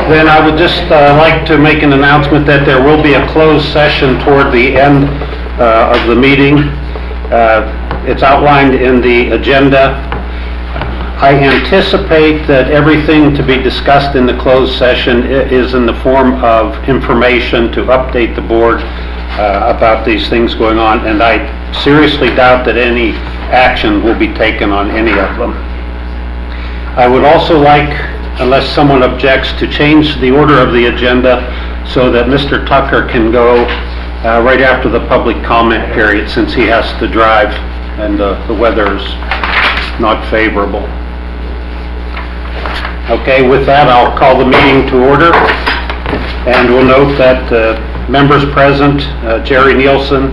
Then I would just like to make an announcement that there will be a closed session toward the end of the meeting. It's outlined in the agenda. I anticipate that everything to be discussed in the closed session is in the form of information to update the board about these things going on, and I seriously doubt that any action will be taken on any of them. I would also like, unless someone objects, to change the order of the agenda so that Mr. Tucker can go right after the public comment period, since he has to drive and the weather's not favorable. Okay, with that, I'll call the meeting to order, and we'll note that members present, Jerry Nielsen,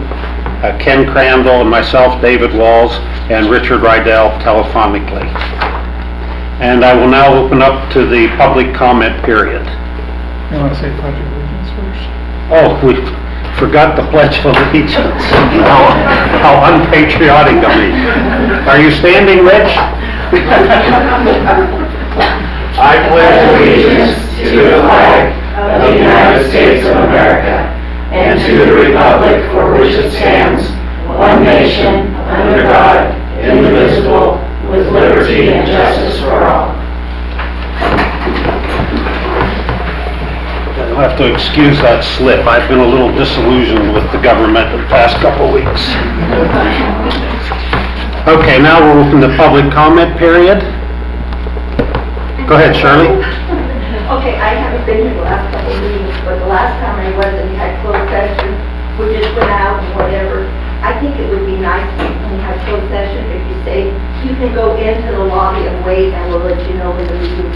Ken Crandall, and myself, David Walls, and Richard Rydell telephonically. And I will now open up to the public comment period. You want to say Pledge of Allegiance first? Oh, we forgot the Pledge of Allegiance. How unpatriotic of me. Are you standing, Rich? I pledge allegiance to the flag of the United States of America and to the republic for which it stands, one nation, under God, indivisible, with liberty and justice for all. You'll have to excuse that slip. I've been a little disillusioned with the government the past couple of weeks. Okay, now we'll open the public comment period. Go ahead, Shirley. Okay, I haven't been here the last couple of meetings, but the last time I was and we had closed session, we just went out and whatever. I think it would be nice when we have closed session if you say you can go into the lobby and wait, and we'll let you know when the meeting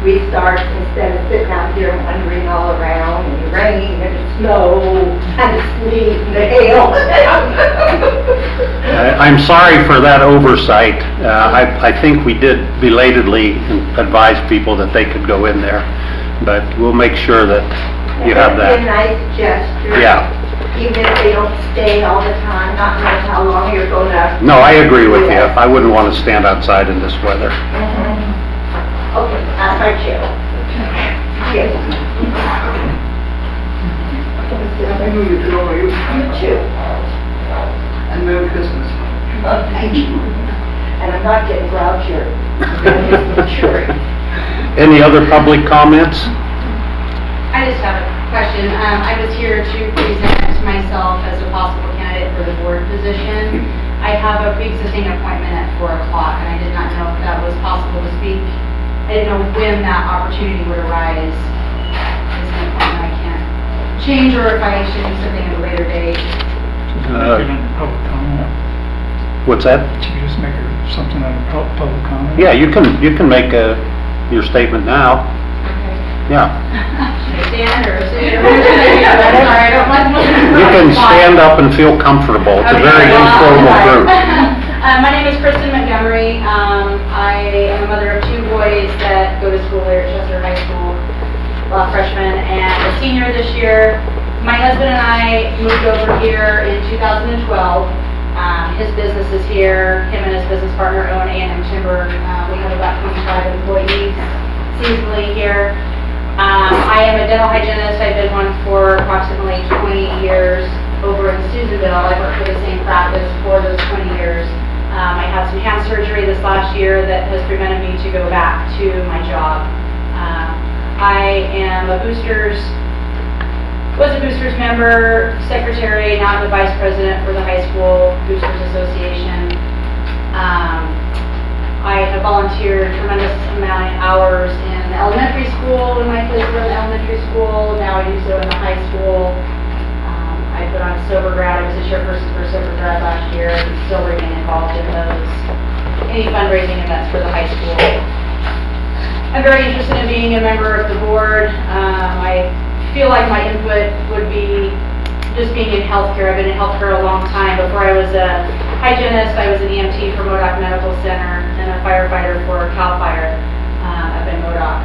restarts, instead of sitting out here and wandering all around in the rain and the snow and the sleet and the hail. I'm sorry for that oversight. I think we did belatedly advise people that they could go in there, but we'll make sure that you have that. That'd be a nice gesture. Yeah. Even if they don't stay all the time, not knowing how long you're going to. No, I agree with you. I wouldn't want to stand outside in this weather. Okay, that's our chair. Yes. I knew you too. You too. And Merry Christmas. Oh, thank you. And I'm not getting grouchier. I'm just maturing. Any other public comments? I just have a question. I was here to present myself as a possible candidate for the board position. I have a pre-existing appointment at 4 o'clock, and I did not know if that was possible to speak. I didn't know when that opportunity would arise. It's an appointment I can't change, or if I should do something at a later date. Public comment. What's that? Should you just make something on a public comment? Yeah, you can make your statement now. Okay. Yeah. Should I stand or sit? Sorry, I don't want to. You can stand up and feel comfortable. It's a very informal group. My name is Kristen Montgomery. I am a mother of 2 boys that go to school here at Chester High School, freshman and a senior this year. My husband and I moved over here in 2012. His business is here. Him and his business partner own A&M Timber. We have about 25 employees seasonally here. I am a dental hygienist. I've been one for approximately 20 years over in Susanville. I worked for the same practice for those 20 years. I had some hand surgery this last year that has prevented me to go back to my job. I am was a Boosters member, secretary, now I'm the vice president for the high school Boosters Association. I have volunteered a tremendous amount of hours in the elementary school when my kids were in elementary school. Now I do so in the high school. I put on Sober Grad. I was a chairperson for Sober Grad last year and still remain involved in those, any fundraising events for the high school. I'm very interested in being a member of the board. I feel like my input would be just being in healthcare. I've been in healthcare a long time. Before I was a hygienist, I was an EMT for Modoc Medical Center and a firefighter for CAL FIRE up in Modoc.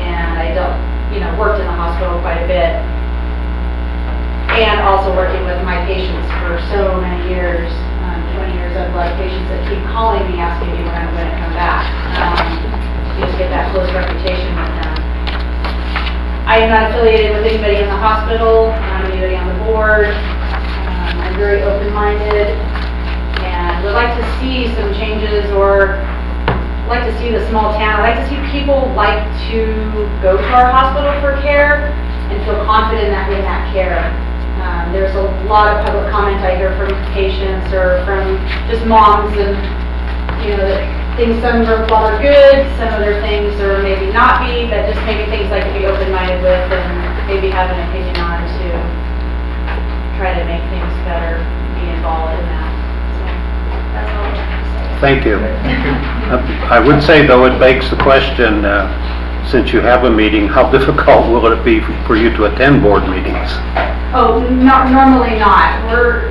And I worked in the hospital quite a bit. And also working with my patients for so many years, 20 years. I've had patients that keep calling me asking me when I'm going to come back. You just get that close reputation with them. I am not affiliated with anybody in the hospital, anybody on the board. I'm very open-minded and would like to see some changes, or like to see the small town. I'd like to see people like to go to our hospital for care and feel confident that in that care. There's a lot of public comment I hear from patients or from just moms, and that things, some are good, some other things are maybe not be, but just maybe things like to be open-minded with and maybe have an opinion on to try to make things better, be involved in that. So that's all I have to say. Thank you. I would say, though, it begs the question, since you have a meeting, how difficult will it be for you to attend board meetings? Oh, normally not.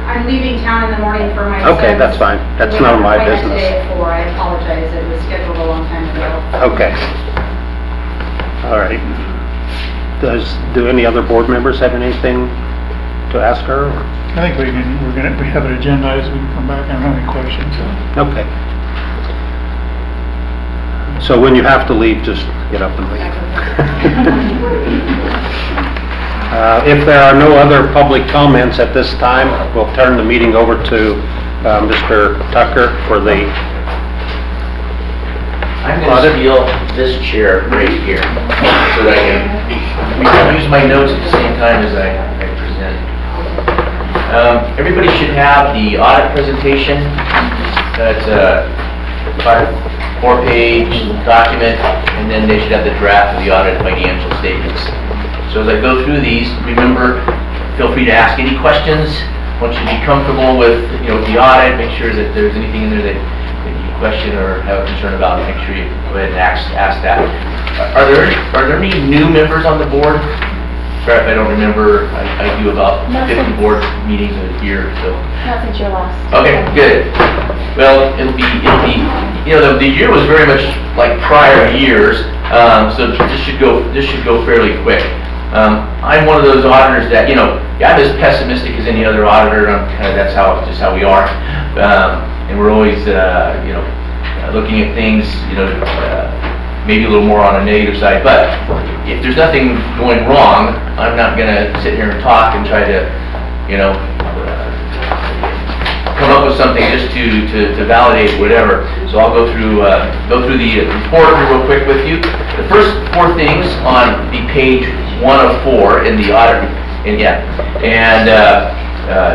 I'm leaving town in the morning for my son's. Okay, that's fine. That's none of my We have an appointment business. today at 4. I apologize. It was scheduled a long time ago. Okay. All right. Do any other board members have anything to ask her? I think we have it agendized, we can come back and have any questions. Okay. So when you have to leave, just get up and leave. If there are no other public comments at this time, we'll turn the meeting over to Mr. Tucker for the I'm going to steal this chair right here so that I can use my notes at the same time as I present. Everybody should have the audit presentation. That's a 4-page document, and then they should have the draft of the audit financial statements. So as I go through these, remember, feel free to ask any questions. Once you be comfortable with the audit, make sure that there's anything in there that you question or have a concern about, make sure you go ahead and ask that. Are there any new members on the board? Sorry if I don't remember. I do about 50 board meetings a year, so. Not since your last. Okay, good. Well, it'll be the year was very much like prior years, so this should go fairly quick. I'm one of those auditors that I'm as pessimistic as any other auditor. That's just how we are, and we're always looking at things maybe a little more on a negative side. But if there's nothing going wrong, I'm not going to sit here and talk and try to come up with something just to validate whatever. So I'll go through the report real quick with you. The first 4 things on the page 1 of 4 in the audit,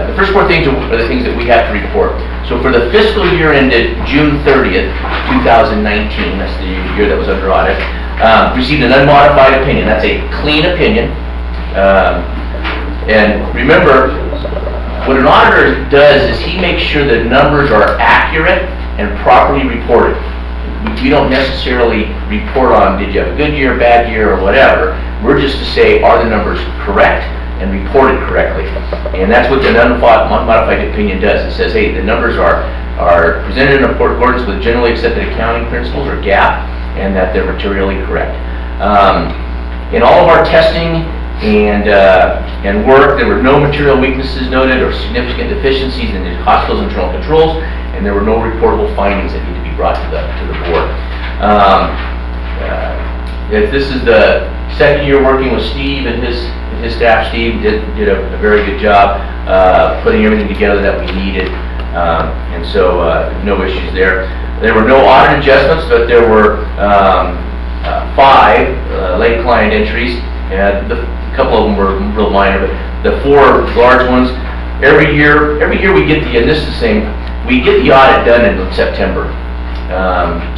the first 4 things are the things that we have to report. So for the fiscal year ended June 30th, 2019, that's the year that was under audit, received an unmodified opinion. That's a clean opinion. And remember, what an auditor does is he makes sure that numbers are accurate and properly reported. We don't necessarily report on did you have a good year, bad year, or whatever. We're just to say, are the numbers correct and reported correctly? And that's what the unmodified opinion does. It says, hey, the numbers are presented in accordance with generally accepted accounting principles, or GAAP, and that they're materially correct. In all of our testing and work, there were no material weaknesses noted or significant deficiencies in the hospital's internal controls, and there were no reportable findings that need to be brought to the board. This is the second year working with Steve and his staff. Steve did a very good job putting everything together that we needed, and so no issues there. There were no audit adjustments, but there were 5 late client entries, and a couple of them were real minor, but the 4 large ones, every year we get we get the audit done in September.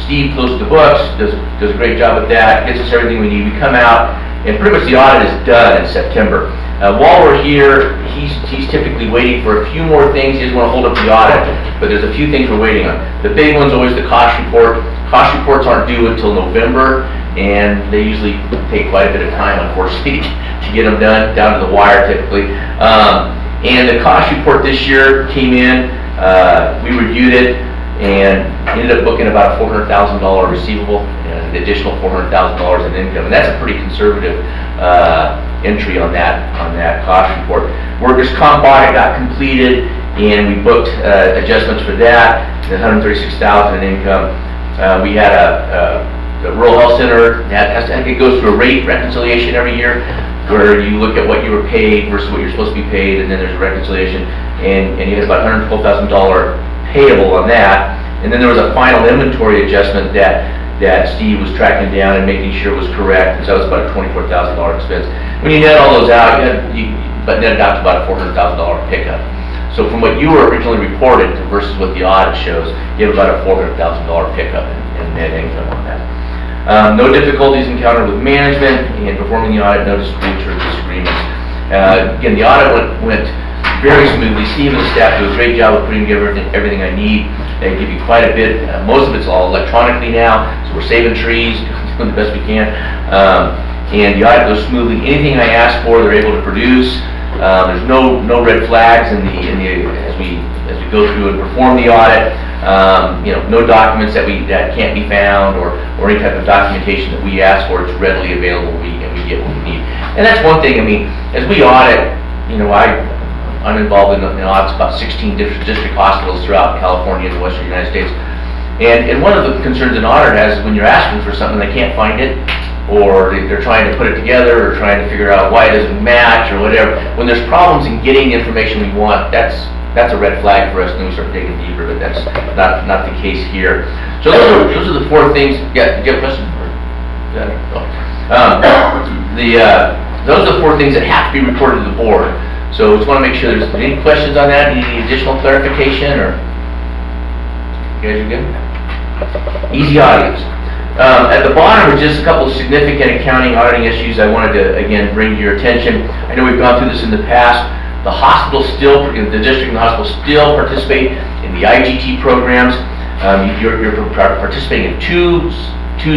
Steve closes the books, does a great job with that, gets us everything we need. We come out, and pretty much the audit is done in September. While we're here, he's typically waiting for a few more things. He doesn't want to hold up the audit, but there's a few things we're waiting on. The big one's always the cost report. Cost reports aren't due until November, and they usually take quite a bit of time, unfortunately, to get them done, down to the wire typically. And the cost report this year came in, we reviewed it, and ended up booking about a $400,000 receivable and an additional $400,000 in income, and that's a pretty conservative entry on that cost report. Workers' comp audit got completed, and we booked adjustments for that, the $136,000 in income. We had the Rural Health Center, it goes through a rate reconciliation every year. where you look at what you were paid versus what you're supposed to be paid, and then there's a reconciliation, and you had about $112,000 payable on that. And then there was a final inventory adjustment that Steve was tracking down and making sure was correct, and so that was about a $24,000 expense. When you net all those out, but netted out to about a $400,000 pickup. So from what you were originally reported versus what the audit shows, you have about a $400,000 pickup in net income on that. No difficulties encountered with management and performing the audit, no disputes or disagreements. Again, the audit went very smoothly. Steve and the staff do a great job of putting together everything I need. They give you quite a bit. Most of it's all electronically now, so we're saving trees, doing the best we can. And the audit goes smoothly. Anything I ask for, they're able to produce. There's no red flags as we go through and perform the audit. No documents that can't be found or any type of documentation that we ask for. It's readily available, and we get what we need. And that's one thing. I mean, as we audit, I'm involved in audits about 16 district hospitals throughout California and the Western United States. And one of the concerns an auditor has is when you're asking for something, they can't find it, or they're trying to put it together, or trying to figure out why it doesn't match, or whatever. When there's problems in getting the information we want, that's a red flag for us, and then we start digging deeper, but that's not the case here. So those are the four things. Yeah, did you have a question? Those are the four things that have to be reported to the board. So just want to make sure there's any questions on that, any additional clarification, or you guys are good? Easy audience. At the bottom are just a couple of significant accounting auditing issues I wanted to, again, bring to your attention. I know we've gone through this in the past. The district and the hospital still participate in the IGT programs. You're participating in two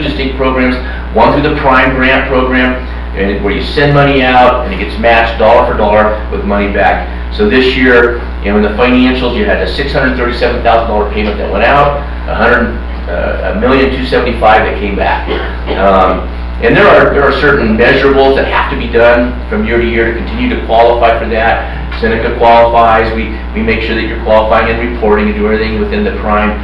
distinct programs. One through the Prime Grant program, where you send money out and it gets matched dollar for dollar with money back. So this year, in the financials, you had a $637,000 payment that went out, $1,275,000 that came back. And there are certain measurables that have to be done from year to year to continue to qualify for that. Seneca qualifies. We make sure that you're qualifying and reporting and do everything within the Prime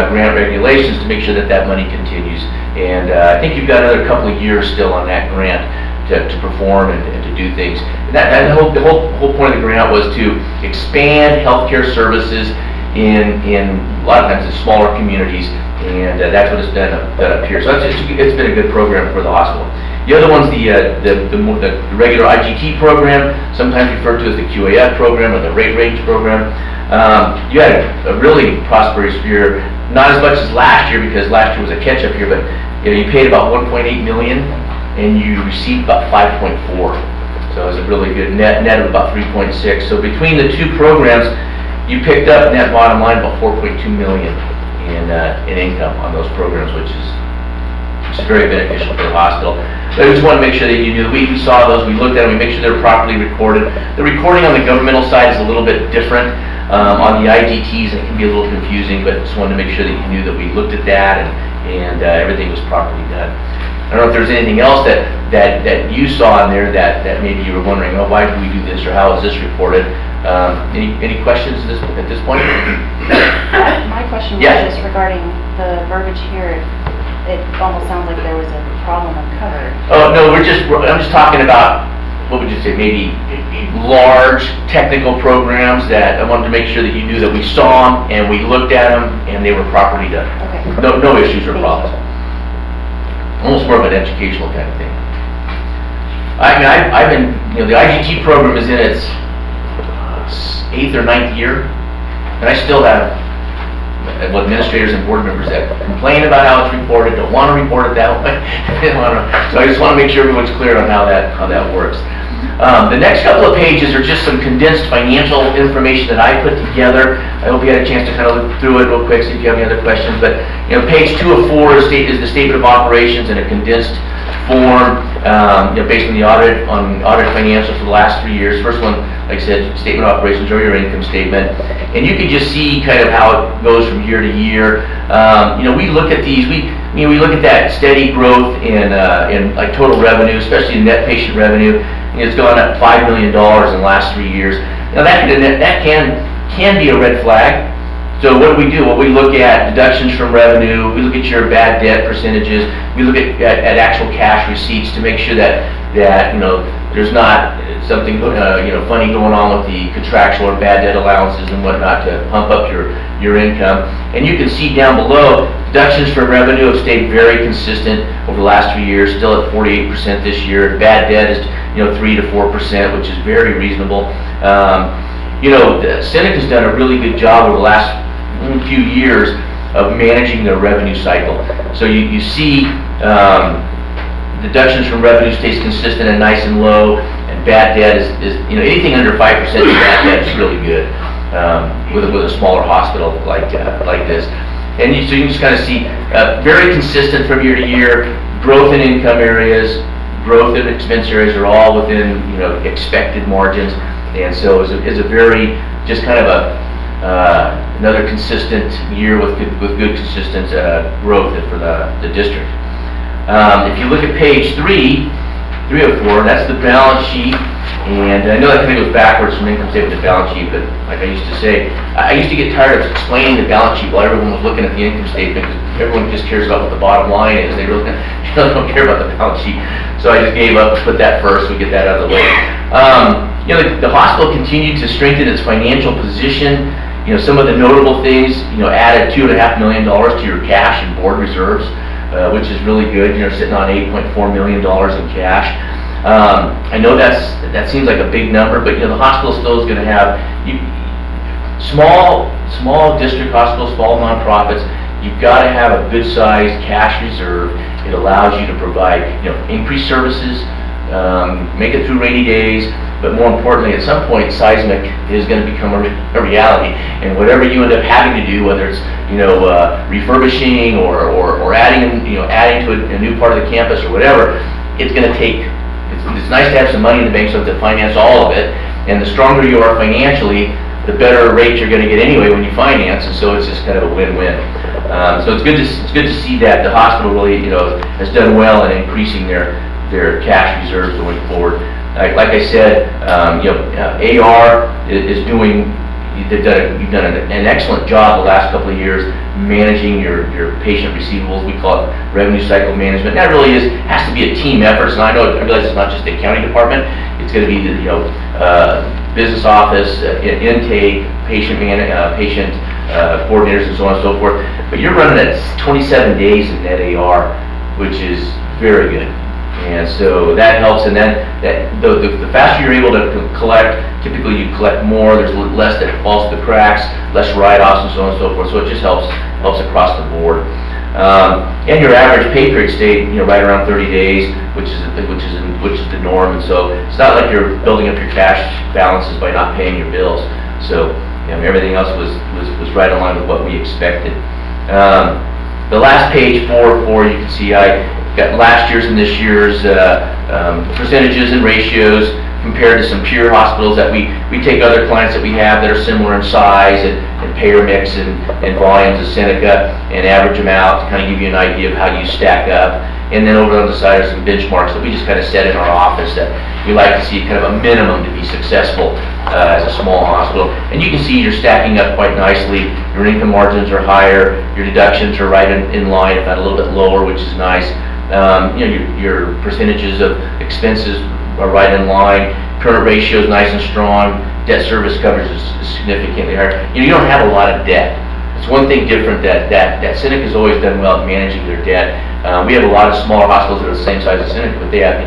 grant regulations to make sure that money continues. And I think you've got another couple of years still on that grant to perform and to do things. And the whole point of the grant was to expand healthcare services in a lot of times in smaller communities, and that's what it's done up here. So it's been a good program for the hospital. The other one's the regular IGT program, sometimes referred to as the QAF program or the rate range program. You had a really prosperous year, not as much as last year because last year was a catch-up year, but you paid about $1.8 million and you received about 5.4. So it was a really good net of about 3.6. So between the two programs, you picked up net bottom line about $4.2 million in income on those programs, which is very beneficial for the hospital. But I just want to make sure that you knew that we saw those, we looked at them, we make sure they're properly recorded. The recording on the governmental side is a little bit different. On the IGTs, it can be a little confusing, but just wanted to make sure that you knew that we looked at that and everything was properly done. I don't know if there's anything else that you saw in there that maybe you were wondering, oh, why do we do this, or how is this reported? Any questions at this point? My question was Yeah. just regarding the verbiage here. It almost sounds like there was a problem uncovered. Oh, no, I'm just talking about, what would you say, maybe large technical programs that I wanted to make sure that you knew that we saw them and we looked at them and they were properly done. Okay. No issues or problems. Almost more of an educational kind of thing. I've been, the IGT program is in its 8th or 9th year, and I still have administrators and board members that complain about how it's reported, don't want to report it that way. So I just want to make sure everyone's clear on how that works. The next couple of pages are just some condensed financial information that I put together. I hope you had a chance to kind of look through it real quick, see if you have any other questions. But page 2 of 4 is the statement of operations in a condensed form, based on the audit financials for the last 3 years. First one, like I said, statement of operations or your income statement, and you can just see kind of how it goes from year to year. We look at these. We look at that steady growth in like total revenue, especially in net patient revenue. It's gone up $5 million in the last 3 years. Now that can be a red flag. So what do? Well, we look at deductions from revenue, we look at your bad debt percentages, we look at actual cash receipts to make sure that there's not something, funny going on with the contractual or bad debt allowances and whatnot to pump up your income. And you can see down below, deductions for revenue have stayed very consistent over the last 3 years, still at 48% this year. Bad debt is, 3 to 4%, which is very reasonable. Seneca's done a really good job over the last few years of managing their revenue cycle. So you see deductions from revenue stays consistent and nice and low, and bad debt is anything under 5% of bad debt is really good with a smaller hospital like this. And so you can just kind of see very consistent from year to year, growth in income areas, growth in expense areas are all within expected margins, and so it's a very just kind of another consistent year with good consistent growth for the district. If you look at page 304, that's the balance sheet, and I know that kind of goes backwards from income statement to balance sheet, but like I used to say, I used to get tired of explaining the balance sheet while everyone was looking at the income statement, because everyone just cares about what the bottom line is. They really don't care about the balance sheet. So I just gave up and put that first, so we get that out of the way. The hospital continued to strengthen its financial position. Some of the notable things, added $2.5 million to your cash and board reserves, which is really good. Sitting on $8.4 million in cash. I know that seems like a big number, but the hospital still is going to have small district hospitals, small nonprofits. You've got to have a good sized cash reserve. It allows you to provide increased services, make it through rainy days. But more importantly, at some point, seismic is going to become a reality, and whatever you end up having to do, whether it's refurbishing or adding to a new part of the campus or whatever, it's going to take. It's nice to have some money in the bank so to finance all of it, and the stronger you are financially, the better rate you're going to get anyway when you finance, and so it's just kind of a win-win. So it's good to see that the hospital really has done well in increasing their cash reserves going forward. Like I said, AR is doing. You've done an excellent job the last couple of years managing your patient receivables. We call it revenue cycle management. That really has to be a team effort. And I realize it's not just the accounting department. It's going to be the business office, intake, patient coordinators, and so on and so forth. But you're running at 27 days in net AR, which is very good. And so that helps, and then the faster you're able to collect, typically you collect more, there's less that falls through the cracks, less write-offs and so on and so forth, so it just helps across the board. And your average pay period stayed right around 30 days, which is the norm, and so it's not like you're building up your cash balances by not paying your bills. So everything else was right in line with what we expected. The last page, 404, you can see I got last year's and this year's percentages and ratios compared to some peer hospitals that we take other clients that we have that are similar in size and payer mix and volumes of Seneca and average them out to kind of give you an idea of how you stack up. And then over on the side are some benchmarks that we just kind of set in our office that we like to see kind of a minimum to be successful as a small hospital. And you can see you're stacking up quite nicely. Your income margins are higher, your deductions are right in line, if not a little bit lower, which is nice. Your percentages of expenses are right in line. Current ratio is nice and strong. Debt service coverage is significantly higher. You don't have a lot of debt. It's one thing different that Seneca's always done well at managing their debt. We have a lot of smaller hospitals that are the same size as Seneca, but they have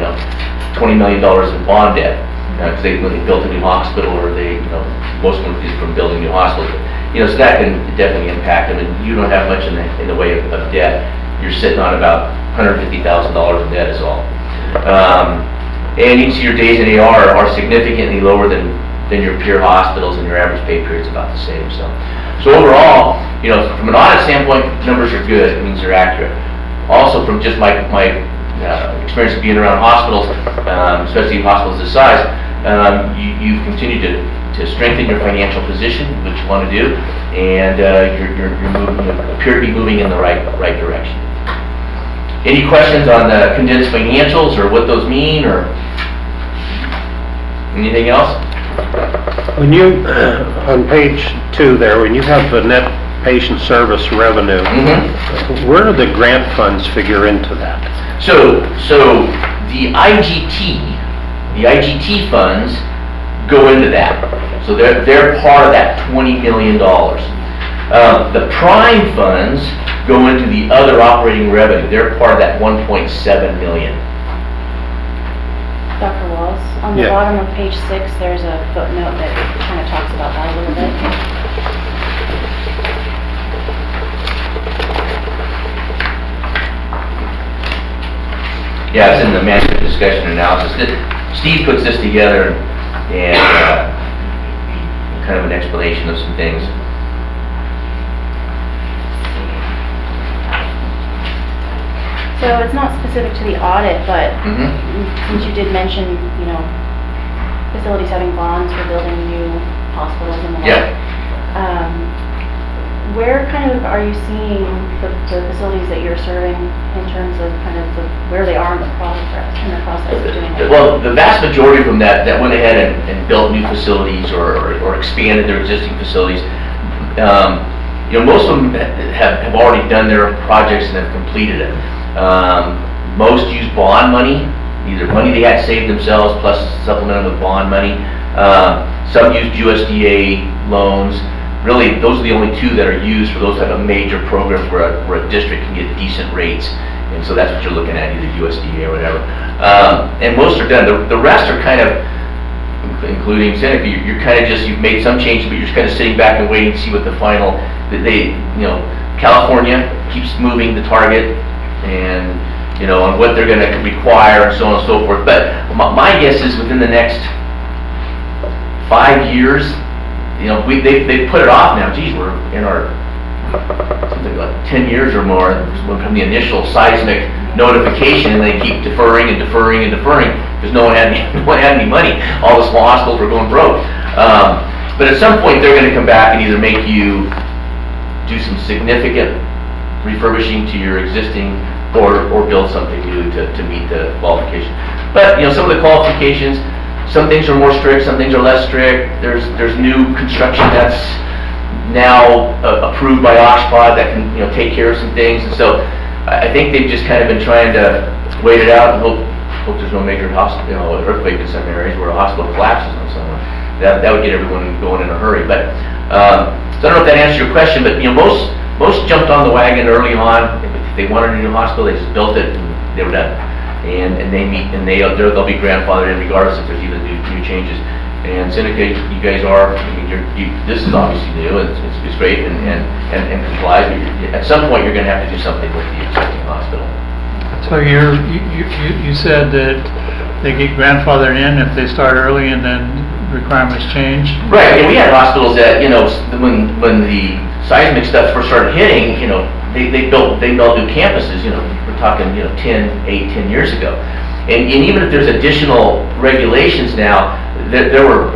$20 million in bond debt because they built a new hospital, or most of them is from building new hospitals. So that can definitely impact them. And you don't have much in the way of debt. You're sitting on about $150,000 in debt is all. And you can see your days in AR are significantly lower than your peer hospitals, and your average pay period is about the same. So overall, from an audit standpoint, numbers are good. It means they're accurate. Also, from just my experience of being around hospitals, especially hospitals this size, you've continued to strengthen your financial position, which you want to do, and you appear to be moving in the right direction. Any questions on the condensed financials or what those mean, or anything else? When you, on page 2 there, when you have the net patient service revenue, where do the grant funds figure into that? So the IGT, The IGT funds go into that. So they're part of that $20 million. The prime funds go into the other operating revenue. They're part of that 1.7 million. Dr. Walls, on the Yeah. bottom of page 6, there's a footnote that kind of talks about that a little bit. Yeah, it's in the management discussion analysis. Steve puts this together and kind of an explanation of some things. So it's not specific to the audit, but Mhm. since you did mention, facilities having bonds for building new hospitals and the like. Yeah. Where kind of are you seeing the facilities that you're serving in terms of kind of where they are in the process of doing it? Well, the vast majority of them that went ahead and built new facilities or expanded their existing facilities, most of them have already done their projects and have completed it. Most use bond money, either money they had saved themselves plus supplemented with bond money. Some used USDA loans. Really, those are the only two that are used for those type of major programs where a district can get decent rates. And so that's what you're looking at, either USDA or whatever. And most are done. The rest are kind of, including Seneca, you're kind of you've made some changes, but you're just kind of sitting back and waiting to see what the final, California keeps moving the target and, on what they're going to require and so on and so forth. But my guess is within the next 5 years, they put it off now. Geez, we're in our something like 10 years or more from the initial seismic notification, and they keep deferring and deferring and deferring because no one had any money. All the small hospitals were going broke. But at some point, they're going to come back and either make you do some significant refurbishing to your existing or build something new to meet the qualification. But some of the qualifications. Some things are more strict, some things are less strict. There's new construction that's now approved by Oxpod that can take care of some things. And so I think they've just kind of been trying to wait it out and hope there's no major earthquake in some areas where a hospital collapses on someone. That would get everyone going in a hurry. But so I don't know if that answers your question. But most jumped on the wagon early on. If they wanted a new hospital, they just built it and they were done. And they'll be grandfathered in regardless if there's even new changes. And Seneca, you guys are, this is obviously new and it's great and complies. But at some point, you're going to have to do something with the existing hospital. So you said that they get grandfathered in if they start early and then requirements change? Right. And we had hospitals that when the seismic stuff first started hitting, they built new campuses. We're talking 10 years ago, and even if there's additional regulations now, there were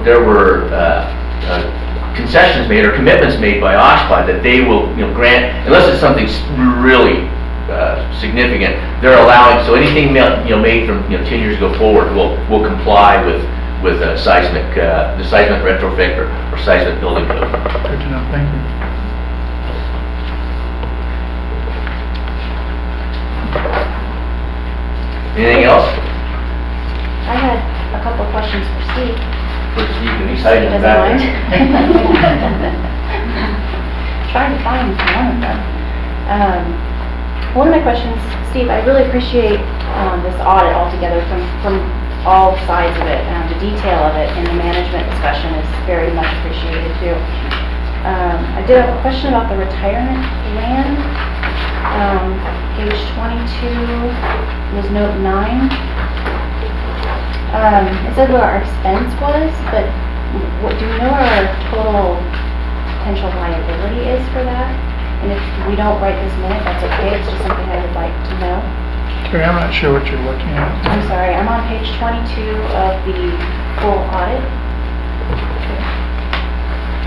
concessions made or commitments made by Oxford that they will grant unless it's something really significant. They're allowing so anything made from 10 years ago forward will comply with the seismic retrofit or seismic building code. Good to know. Thank you. Anything else? I had a couple of questions for Steve. For Steve, can you sign in the Doesn't back? mind. Trying to find one of them. One of my questions, Steve, I really appreciate this audit altogether from all sides of it. The detail of it in the management discussion is very much appreciated too. I did have a question about the retirement plan. Page 22 was note 9. It said what our expense was, but do we know what our total potential liability is for that? And if we don't write this minute, that's okay. It's just something I would like to know. Terry, I'm not sure what you're looking at. I'm sorry, I'm on page 22 of the full audit.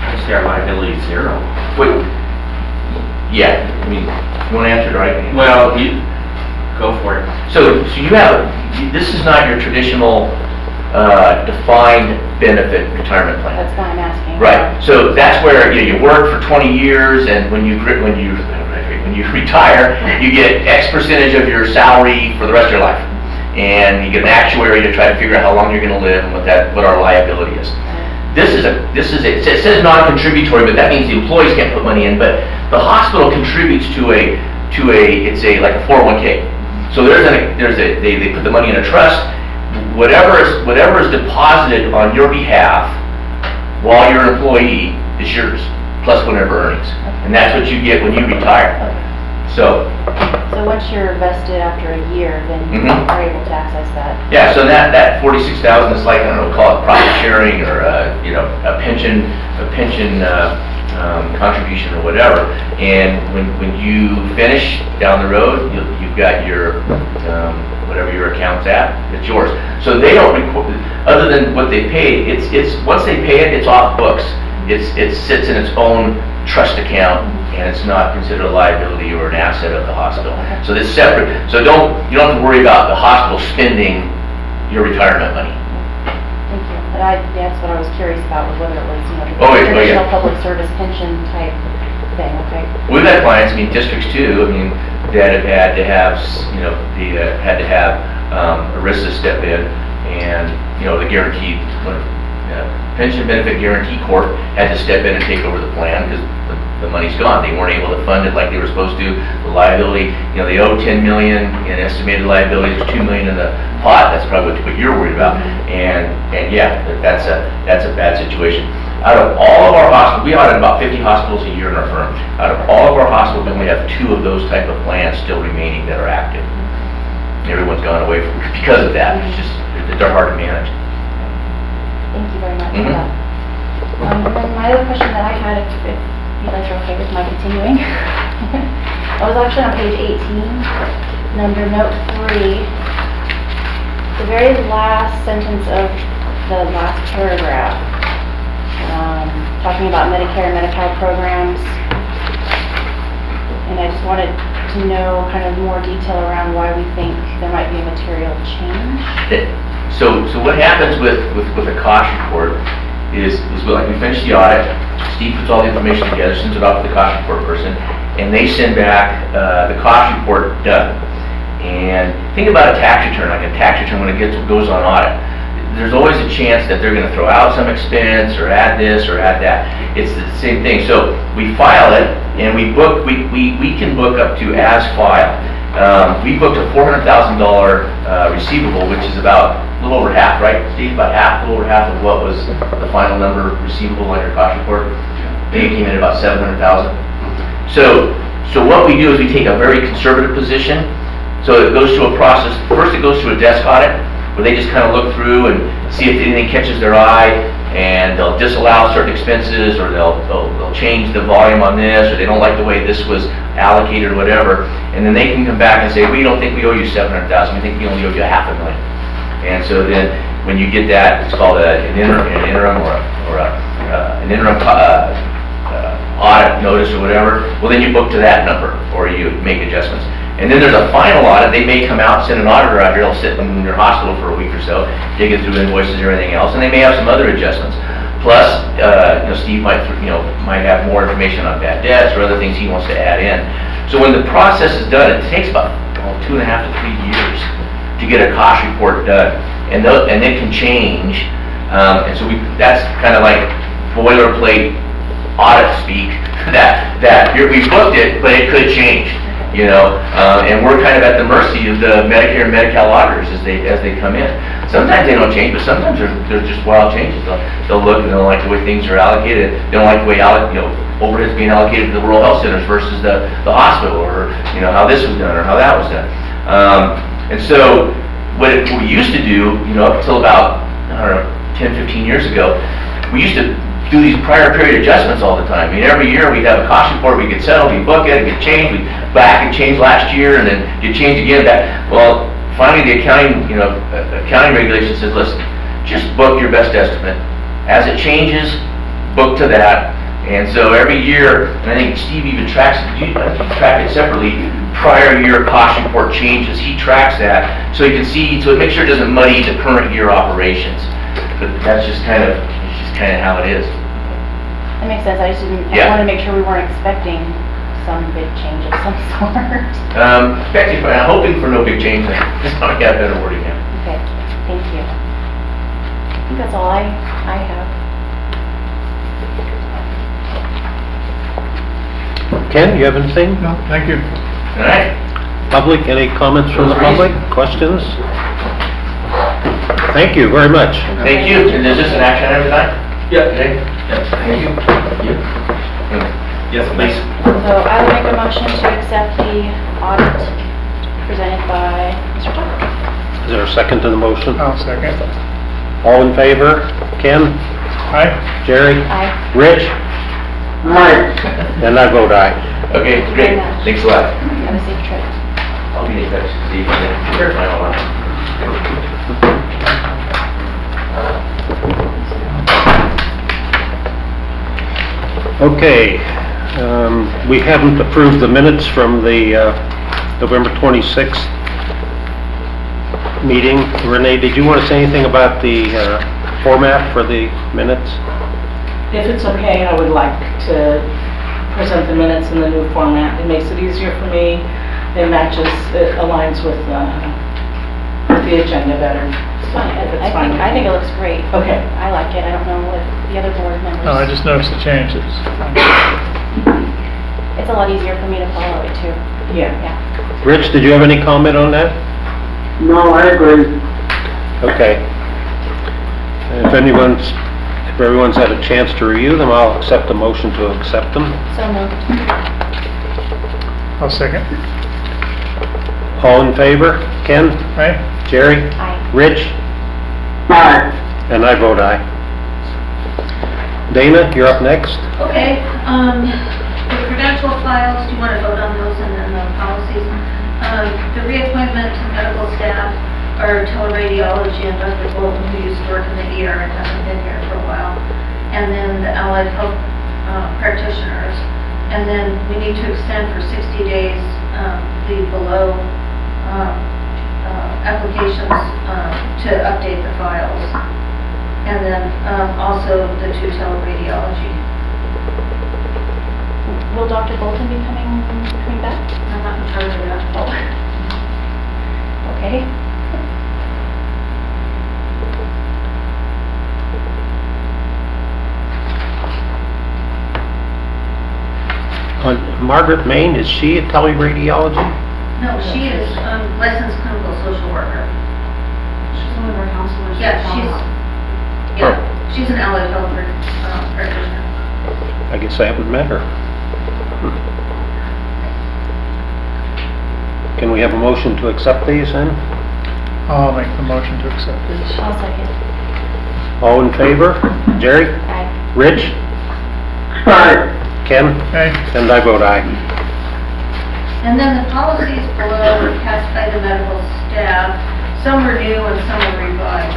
I see our liability is 0. Wait. Yeah, you want to answer it, right? Well, you go for it. So this is not your traditional defined benefit retirement plan. That's why I'm asking. Right. So that's where you work for 20 years, and when you retire, you get X percentage of your salary for the rest of your life. and you get an actuary to try to figure out how long you're gonna live and what our liability is. It says non-contributory, but that means the employees can't put money in, but the hospital contributes it's like a 401k. So they put the money in a trust. Whatever is deposited on your behalf while you're an employee is yours, plus whatever earnings. And that's what you get when you retire. So once you're vested after a year, then you are able to access that. yeah, so that 46,000 is like, I don't know, call it profit sharing or a pension contribution or whatever. And when you finish down the road, you've got your whatever your account's at, it's yours. So they don't record, other than what they paid, it's once they pay it, it's off books. It sits in its own trust account, and it's not considered a liability or an asset of the hospital. So it's separate. So you don't have to worry about the hospital spending your retirement money. Thank you. And that's what I was curious about, was whether it was, yeah. traditional public service pension type thing, okay? We've had clients, districts too, that have had to have, had to have ERISA step in, and, the guaranteed, Pension Benefit Guarantee Corp had to step in and take over the plan because the money's gone. They weren't able to fund it like they were supposed to. The liability, they owe $10 million in estimated liability. There's $2 million in the pot. That's probably what you're worried about. And yeah, that's a bad situation. Out of all of our hospitals, we audit about 50 hospitals a year in our firm. Out of all of our hospitals, we only have 2 of those type of plans still remaining that are active. Everyone's gone away because of that. It's just, they're hard to manage. Thank you very much for that. And then my other question that I had, if you guys are okay with my continuing, I was actually on page 18, under note 3, the very last sentence of the last paragraph, talking about Medicare and Medi-Cal programs, and I just wanted to know kind of more detail around why we think there might be a material change. So what happens with a cost report is like we finish the audit, Steve puts all the information together, sends it off to the cost report person, and they send back the cost report done. And think about a tax return, like a tax return when it goes on audit. There's always a chance that they're going to throw out some expense or add this or add that. It's the same thing. So we file it, and we can book up to as filed. We booked a $400,000 receivable, which is about a little over half, right, Steve? About half, a little over half of what was the final number receivable on your cost report. They came in at about $700,000. So what we do is we take a very conservative position. So it goes through a process. First, it goes through a desk audit where they just kind of look through and see if anything catches their eye, and they'll disallow certain expenses, or they'll change the volume on this, or they don't like the way this was allocated or whatever, and then they can come back and say, we don't think we owe you $700,000, we think we only owe you $500,000. And so then when you get that, it's called an interim audit notice or whatever, well then you book to that number or you make adjustments. And then there's a final audit. They may come out and send an auditor out here. They'll sit in your hospital for a week or so, digging through invoices and everything else, and they may have some other adjustments. Plus, Steve might have more information on bad debts or other things he wants to add in. So when the process is done, it takes about 2.5 to 3 years to get a cost report done, and it can change. And so that's kind of like boilerplate audit speak. that we booked it, but it could change. And we're kind of at the mercy of the Medicare and Medi-Cal auditors as they come in. Sometimes they don't change, but sometimes they're just wild changes. They'll look and they don't like the way things are allocated. They don't like the way overhead's being allocated to the rural health centers versus the hospital, or how this was done or how that was done. And so what we used to do, up until about 10, 15 years ago, we used to do these prior period adjustments all the time. Every year we'd have a cost report, we'd get settled, we'd book it, get changed, we'd back and change last year, and then get changed again. Well, finally the accounting regulation says, listen, just book your best estimate. As it changes, book to that. And so every year, and I think Steve even tracks it separately, prior year cost report changes, he tracks that, so you can see, so it makes sure it doesn't muddy the current year operations. But that's just kind of how it is. That makes sense. I just didn't. Yeah. I wanted to make sure we weren't expecting some big change of some sort. Hoping for no big change. That's not got better wording now. Okay, thank you. I think that's all I have. Ken, you have anything? No, thank you. All right. Public, any comments from the public? Questions? Thank you very much. Thank you. And is this an action item tonight? Yep. Okay. Yep. Thank you. Yes, please. So I will make a motion to accept the audit presented by Mr. Tucker. Is there a second to the motion? I'll second. All in favor? Ken? Aye. Jerry? Aye. Rich? And I vote aye. Okay, great. Thanks a lot. Have a safe trip. I'll be in touch to see if I can verify all that. Okay, we haven't approved the minutes from the November 26th meeting. Renee, did you want to say anything about the format for the minutes? If it's okay, I would like to present the minutes in the new format. It makes it easier for me. It matches, it aligns with the agenda better. It's fine. If it's fine with I think you. it looks great. Okay. I like it. I don't know if the other board members. No, I just noticed the changes. It's a lot easier for me to follow it too. Yeah. Yeah. Rich, did you have any comment on that? No, I agree. Okay. If everyone's had a chance to review them, I'll accept a motion to accept them. So moved. I'll second. All in favor? Ken? Aye. Jerry? Aye. Rich? Aye. And I vote aye. Dana, you're up next. Okay, the credential files, do you want to vote on those and then the policies? The reappointment to medical staff are teleradiology and Dr. Bolton, who used to work in the ER and hasn't been here for a while. And then the allied health practitioners. And then we need to extend for 60 days the below applications to update the files. And then also the two teleradiology. Will Dr. Bolton be coming back? I'm not in charge of that. Oh. Okay. Margaret Main, is she a teleradiology? No, she is licensed clinical social worker. She's one of our counselors. She's an allied health practitioner. I guess I haven't met her. Can we have a motion to accept these then? I'll make the motion to accept these. I'll second. All in favor? Jerry? Aye. Rich? Aye. Ken? Aye. And I vote aye. And then the policies below were passed by the medical staff. Some were new and some were revised.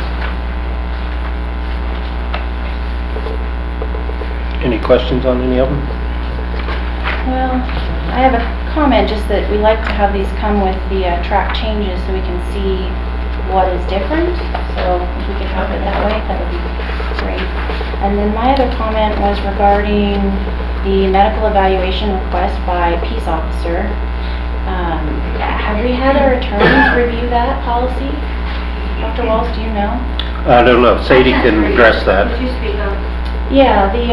Any questions on any of them? Well, I have a comment, just that we like to have these come with the track changes so we can see what is different. So if we could have it that way, that would be great. And then my other comment was regarding the medical evaluation request by peace officer. Have we had our attorneys review that policy? Dr. Walls, do you know? I don't know. Sadie can address that. Would you speak up? Yeah, the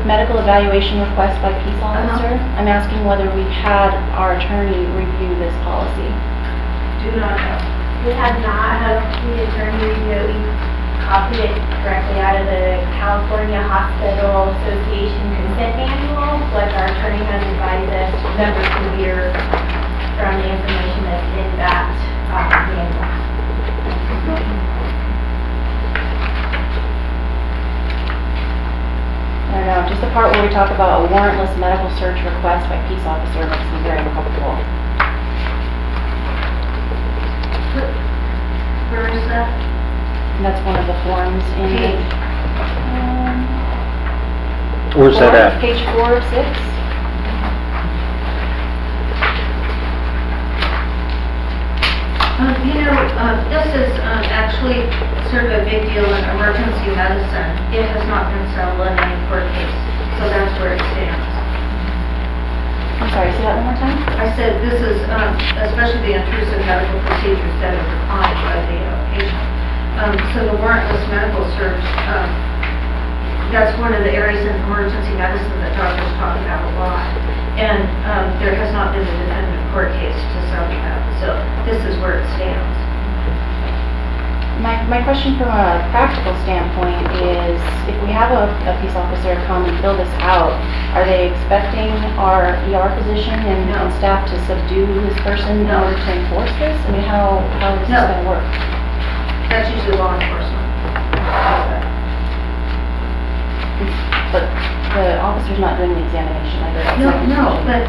medical evaluation request by peace officer. I'm asking whether we've had our attorney review this policy. Do not know. We have not had the attorney review. We copied it directly out of the California Hospital Association consent manual, but our attorney has advised us members to veer from the information that's in that manual. I don't know, just the part where we talk about a warrantless medical search request by peace officer makes me very uncomfortable. Where is that? And that's one of the forms in the... Page. Where's that at? Page 4 of 6. This is actually sort of a big deal in emergency medicine. It has not been settled in any court case, so that's where it stands. I'm sorry, say that one more time? I said this is especially the intrusive medical procedures that are defined by the So the warrantless medical search, that's one of the areas in emergency medicine that doctors talk about a lot. And there has not been a definitive court case to settle that. So this is where it stands. My question from a practical standpoint is, if we have a peace officer come and fill this out, are they expecting our ER physician and No. staff to subdue this person in No. order to enforce this? I mean, how is this No. gonna work? That's usually law enforcement. But the officer's not doing the examination either. That's my No, confusion. but,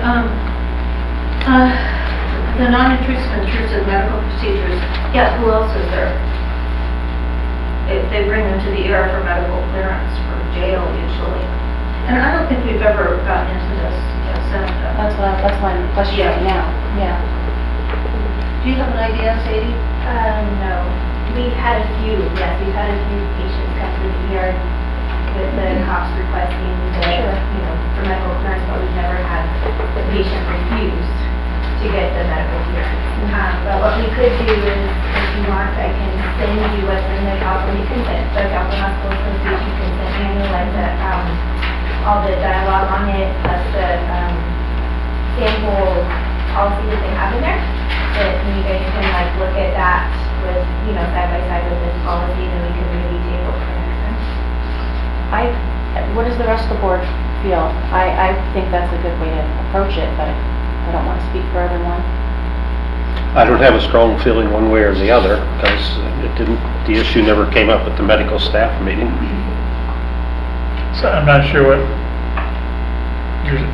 the non-intrusive intrusive medical procedures, yeah, who else is there? They bring them to the ER for medical clearance, for jail usually. And I don't think we've ever gotten into this at Seneca. That's why I'm questioning now, yeah. Do you have an idea, Sadie? No. We've had a few patients come to the ER with the cops requesting the, Sure. For medical clearance, but we've never had the patient refuse to get the medical clearance. But what we could do is, if you want, I can send you what's in the California consent, the California Hospital Association consent manual, like all the dialogue on it, plus the sample policy that they have in there, that you guys can like look at that with, side by side with this policy, then we can maybe table it for next time. What does the rest of the board feel? I think that's a good way to approach it, but I don't want to speak for everyone. I don't have a strong feeling one way or the other, because the issue never came up at the medical staff meeting. So I'm not sure what,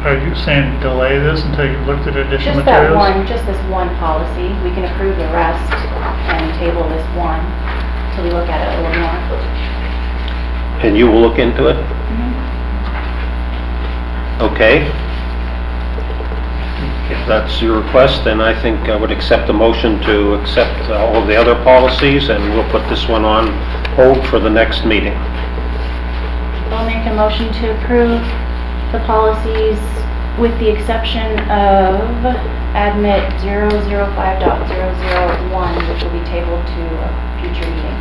are you saying delay this until you've looked at additional Just that materials? one, just this one policy. We can approve the rest and table this one till we look at it a little more. And you will look into it? Okay. If that's your request, then I think I would accept the motion to accept all of the other policies, and we'll put this one on hold for the next meeting. I'll make a motion to approve the policies with the exception of admit 005.001, which will be tabled to a future meeting.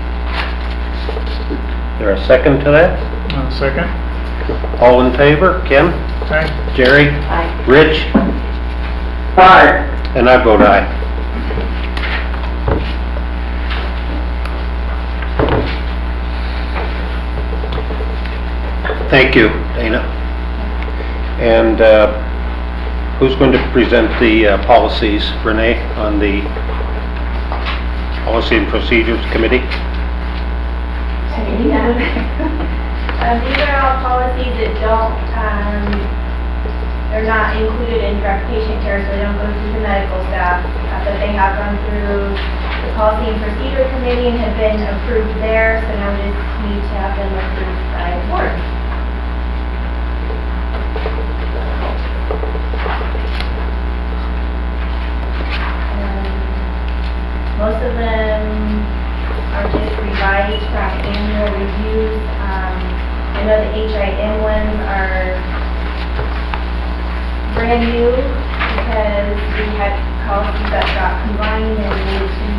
There a second to that? Second? All in favor? Ken? Okay. Jerry? Aye. Rich? Aye. And I vote aye. Thank you, Dana. And who's going to present the policies, Renee, on the Policy and Procedures Committee? These are all policies that don't, they're not included in direct patient care, so they don't go through the medical staff, but they have gone through the Policy and Procedure Committee and have been approved there, so now we just need to have them approved by the board. Most of them are just revised from annual reviews. I know the HIM ones are brand new because we had policies that got combined and we needed to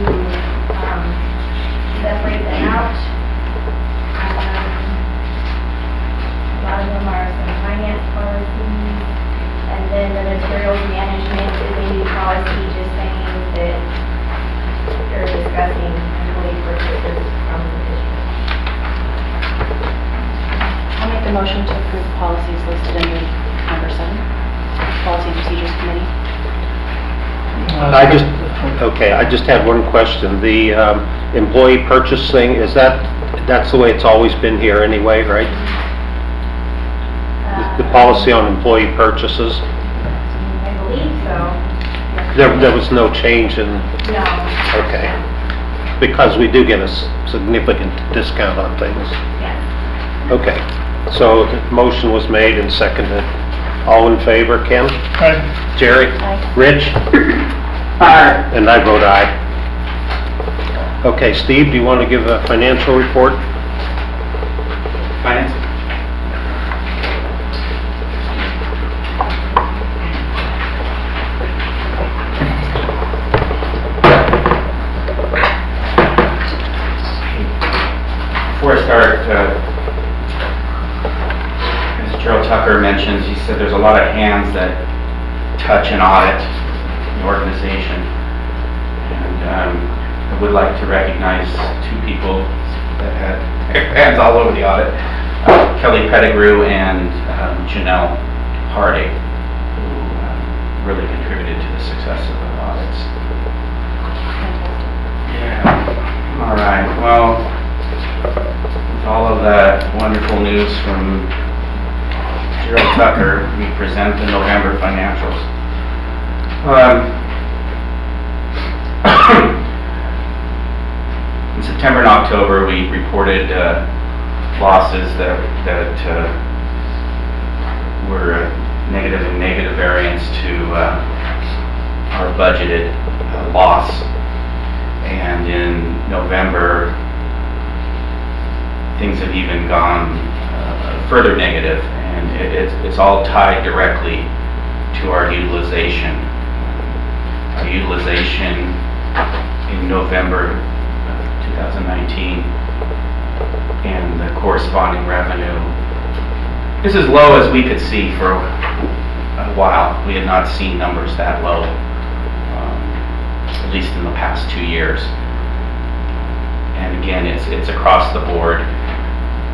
separate them out. A lot of them are some finance policies, and then the materials management is a new policy just saying that they're discussing employee purchases from the district. I'll make the motion to approve policies listed under number 7, Policy and Procedures Committee. I just had one question. The employee purchase thing, that's the way it's always been here anyway, right? The policy on employee purchases, I believe so. there was no change in, No. okay. Because we do get a significant discount on things. Yes. Okay, so the motion was made and seconded. All in favor, Ken? Aye. Jerry? Aye. Rich? Aye. And I vote aye. Okay, Steve, do you want to give a financial report? Finance? Before I start, as Gerald Tucker mentions, he said there's a lot of hands that touch and audit the organization. And I would like to recognize two people that had their hands all over the audit. Kelly Pettigrew and Janelle Hardy, who really contributed to the success of the audits. Yeah. All right. Well, with all of that wonderful news from Gerald Tucker, we present the November financials. In September and October, we reported losses that were negative and negative variance to our budgeted loss. And in November, things have even gone further negative, and it's all tied directly to our utilization. Our utilization in November 2019 and the corresponding revenue is as low as we could see for a while. We had not seen numbers that low, at least in the past 2 years. And again, it's across the board.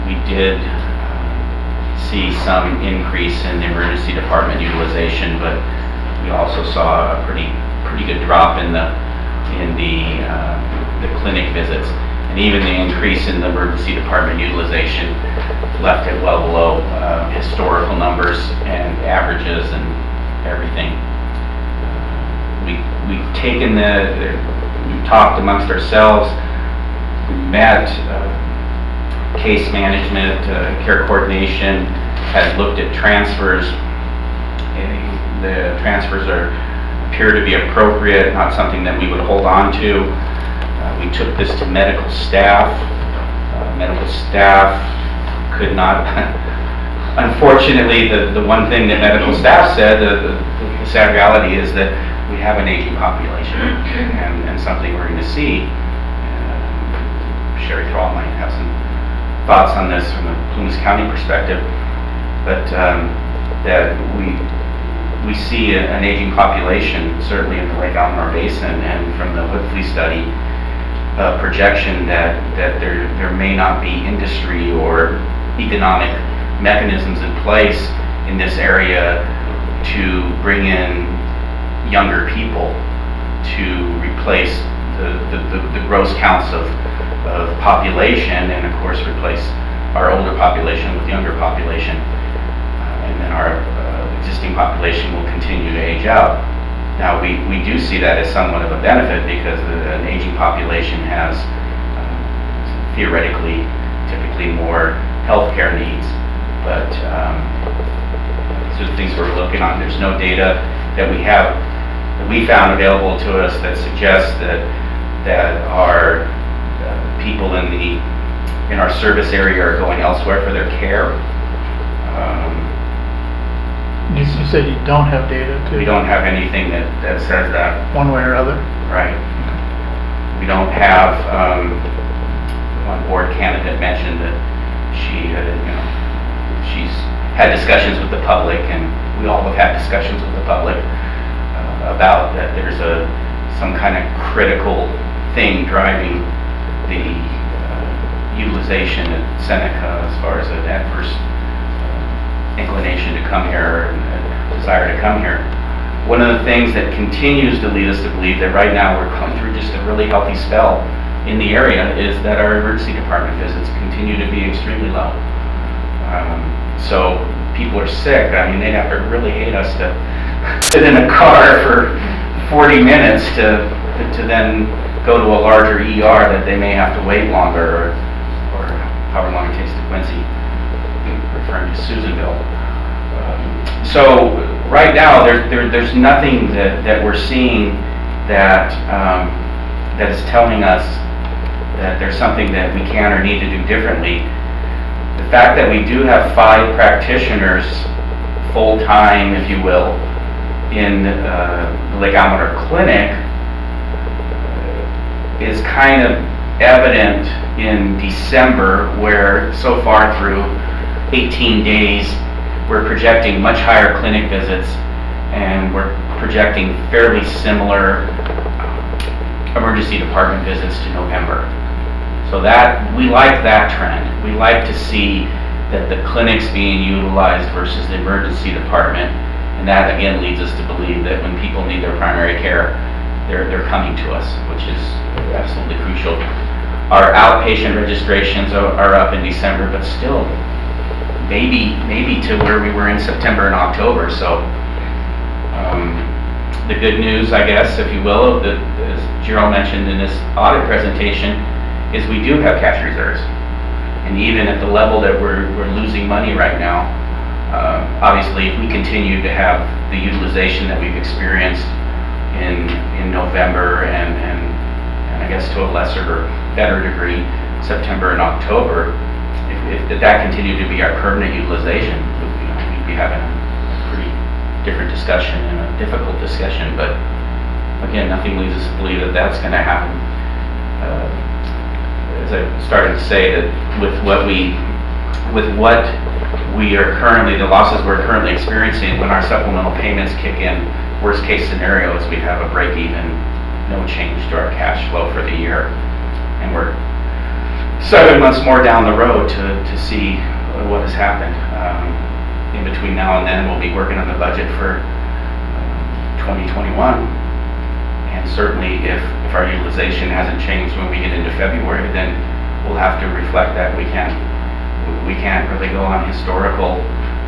We did see some increase in the emergency department utilization, but we also saw a pretty good drop in the clinic visits. And even the increase in the emergency department utilization left it well below historical numbers and averages and everything. We've taken we've talked amongst ourselves, we met, case management, care coordination has looked at transfers. The transfers appear to be appropriate, not something that we would hold on to. We took this to medical staff. Medical staff could not, unfortunately, the one thing that medical staff said, the sad reality is that we have an aging population, and something we're going to see. Sherry Thrall might have some thoughts on this from a Plumas County perspective, but that we see an aging population, certainly in the Lake Almanor Basin, and from the Whitley study, projection that there may not be industry or economic mechanisms in place in this area to bring in younger people to replace the gross counts of population, and of course replace our older population with younger population, and then our existing population will continue to age out. Now we do see that as somewhat of a benefit, because an aging population has theoretically typically more healthcare needs, but these are the things we're looking on. There's no data that we found available to us that suggests that our people in our service area are going elsewhere for their care. You said you don't have data We don't have anything that says that. one way or other? Right. We don't have, one board candidate mentioned that she's had discussions with the public, and we all have had discussions with the public about that there's some kind of critical thing driving the utilization at Seneca as far as an adverse inclination to come here and a desire to come here. One of the things that continues to lead us to believe that right now we're going through just a really healthy spell in the area is that our emergency department visits continue to be extremely low. So people are sick. I mean, they'd have to really hate us to sit in a car for 40 minutes to then go to a larger ER that they may have to wait longer, or however long it takes to Quincy, referring to Susanville. So right now there's nothing that we're seeing that is telling us that there's something that we can or need to do differently. The fact that we do have 5 practitioners full-time, if you will, in the Lake Almanor Clinic is kind of evident in December, where so far through 18 days, we're projecting much higher clinic visits, and we're projecting fairly similar emergency department visits to November. So that, we like that trend. We like to see that the clinic's being utilized versus the emergency department, and that again leads us to believe that when people need their primary care, they're coming to us, which is absolutely crucial. Our outpatient registrations are up in December, but still maybe to where we were in September and October. So the good news, I guess, if you will, that as Gerald mentioned in this audit presentation, is we do have cash reserves. And even at the level that we're losing money right now, obviously if we continue to have the utilization that we've experienced in November and I guess to a lesser or better degree, September and October, if that continued to be our permanent utilization, we'd be having a pretty different discussion and a difficult discussion. But again, nothing leads us to believe that that's going to happen. As I started to say, that with what we are currently, the losses we're currently experiencing, when our supplemental payments kick in, worst case scenario is we have a break even, no change to our cash flow for the year. And we're 7 months more down the road to see what has happened. In between now and then, we'll be working on the budget for 2021. And certainly if our utilization hasn't changed when we get into February, then we'll have to reflect that. We can't really go on historical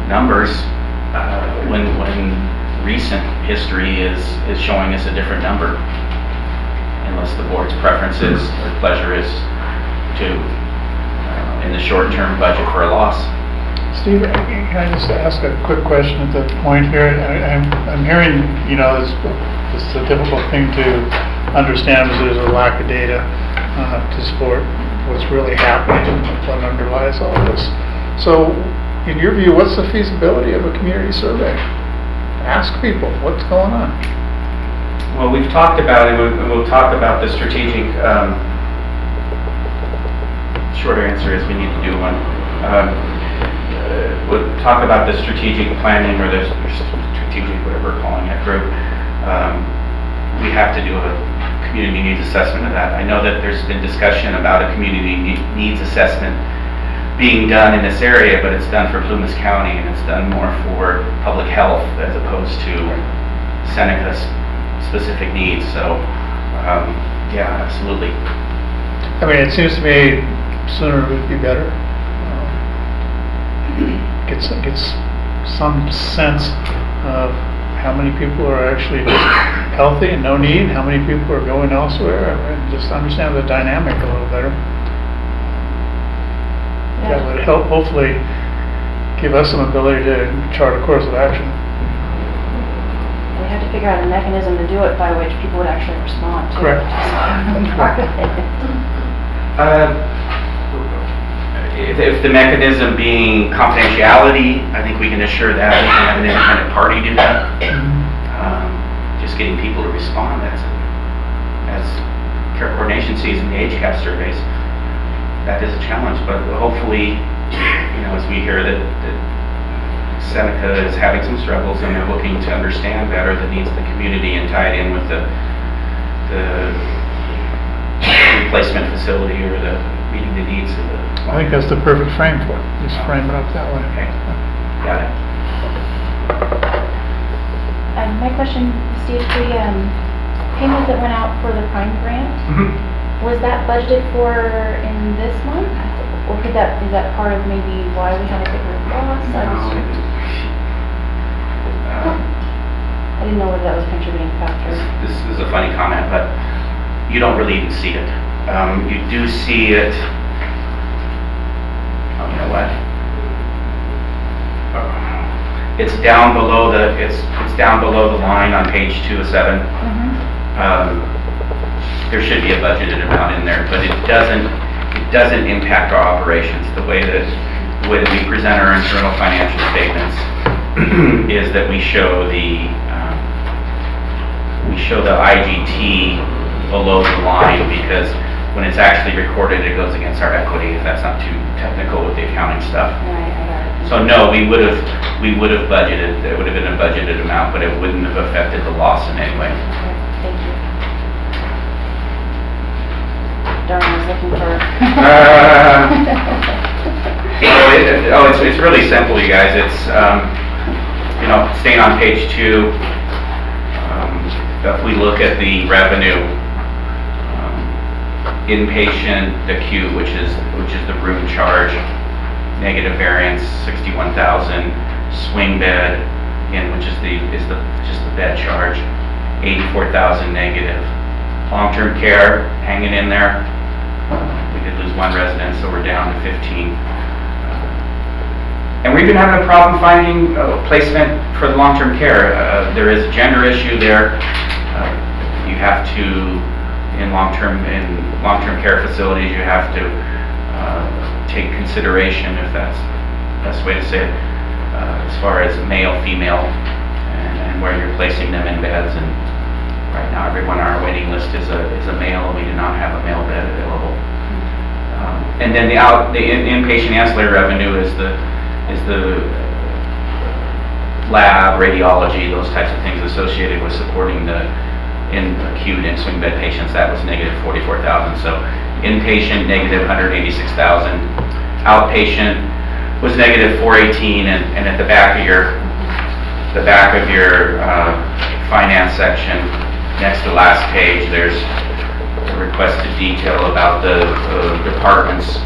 numbers when recent history is showing us a different number, unless the board's preferences or pleasure is to, in the short-term, budget for a loss. Steve, can I just ask a quick question at that point here? I'm hearing, this is a difficult thing to understand because there's a lack of data to support what's really happening and what underlies all this. So, in your view, what's the feasibility of a community survey? Ask people what's going on. Well, we've talked about it, and we'll talk about the strategic, shorter answer is we need to do one. We'll talk about the strategic planning or the strategic, whatever we're calling it, group. We have to do a community needs assessment of that. I know that there's been discussion about a community needs assessment being done in this area, but it's done for Plumas County and it's done more for public health as opposed to Seneca's specific needs. So, yeah, absolutely. I mean, it seems to me sooner would be better. Get some sense of how many people are actually just healthy and no need, how many people are going elsewhere, and just understand the dynamic a little better. That would help, hopefully, give us some ability to chart a course of action. We have to figure out a mechanism to do it by which people would actually respond to Correct. If the mechanism being confidentiality, I think we can assure that we can have an independent party do that. Just getting people to respond, as care coordination sees in the HCAP surveys, that is a challenge. But hopefully, as we hear that Seneca is having some struggles and they're looking to understand better the needs of the community and tie it in with the replacement facility or the meeting the needs of the. I think that's the perfect frame for it. Just frame it up that way. Okay. Got it. My question, Steve, the payment that went out for the Prime grant, was that budgeted for in this month? Or is that part of maybe why we had a bigger loss? I didn't know whether that was a contributing factor. This is a funny comment, but you don't really even see it. You do see it. Oh, you know what? It's down below the line on page 2 of 7. There should be a budgeted amount in there, but it doesn't impact our operations. The way that we present our internal financial statements is that we show the IGT below the line, because when it's actually recorded, it goes against our equity, if that's not too technical with the accounting stuff. Right, I got it. So no, we would have budgeted, it would have been a budgeted amount, but it wouldn't have affected the loss in any way. Okay, thank you. Darn, I was looking for. It's really simple, you guys. It's, staying on page 2, if we look at the revenue, inpatient, acute, which is the room charge, negative variance, 61,000, swing bed, again, which is just the bed charge, 84,000 negative. Long-term care, hanging in there. We did lose one resident, so we're down to 15. And we've been having a problem finding placement for the long-term care. There is a gender issue there. You have to, in long-term care facilities, you have to take consideration, if that's the best way to say it, as far as male, female, and where you're placing them in beds. And right now, everyone on our waiting list is a male, and we do not have a male bed available. And then the inpatient ancillary revenue is the lab, radiology, those types of things associated with supporting the acute and swing bed patients. That was negative 44,000. So inpatient negative 186,000. Outpatient was negative 418, and at the back of your finance section, next to last page, there's a requested detail about the departments.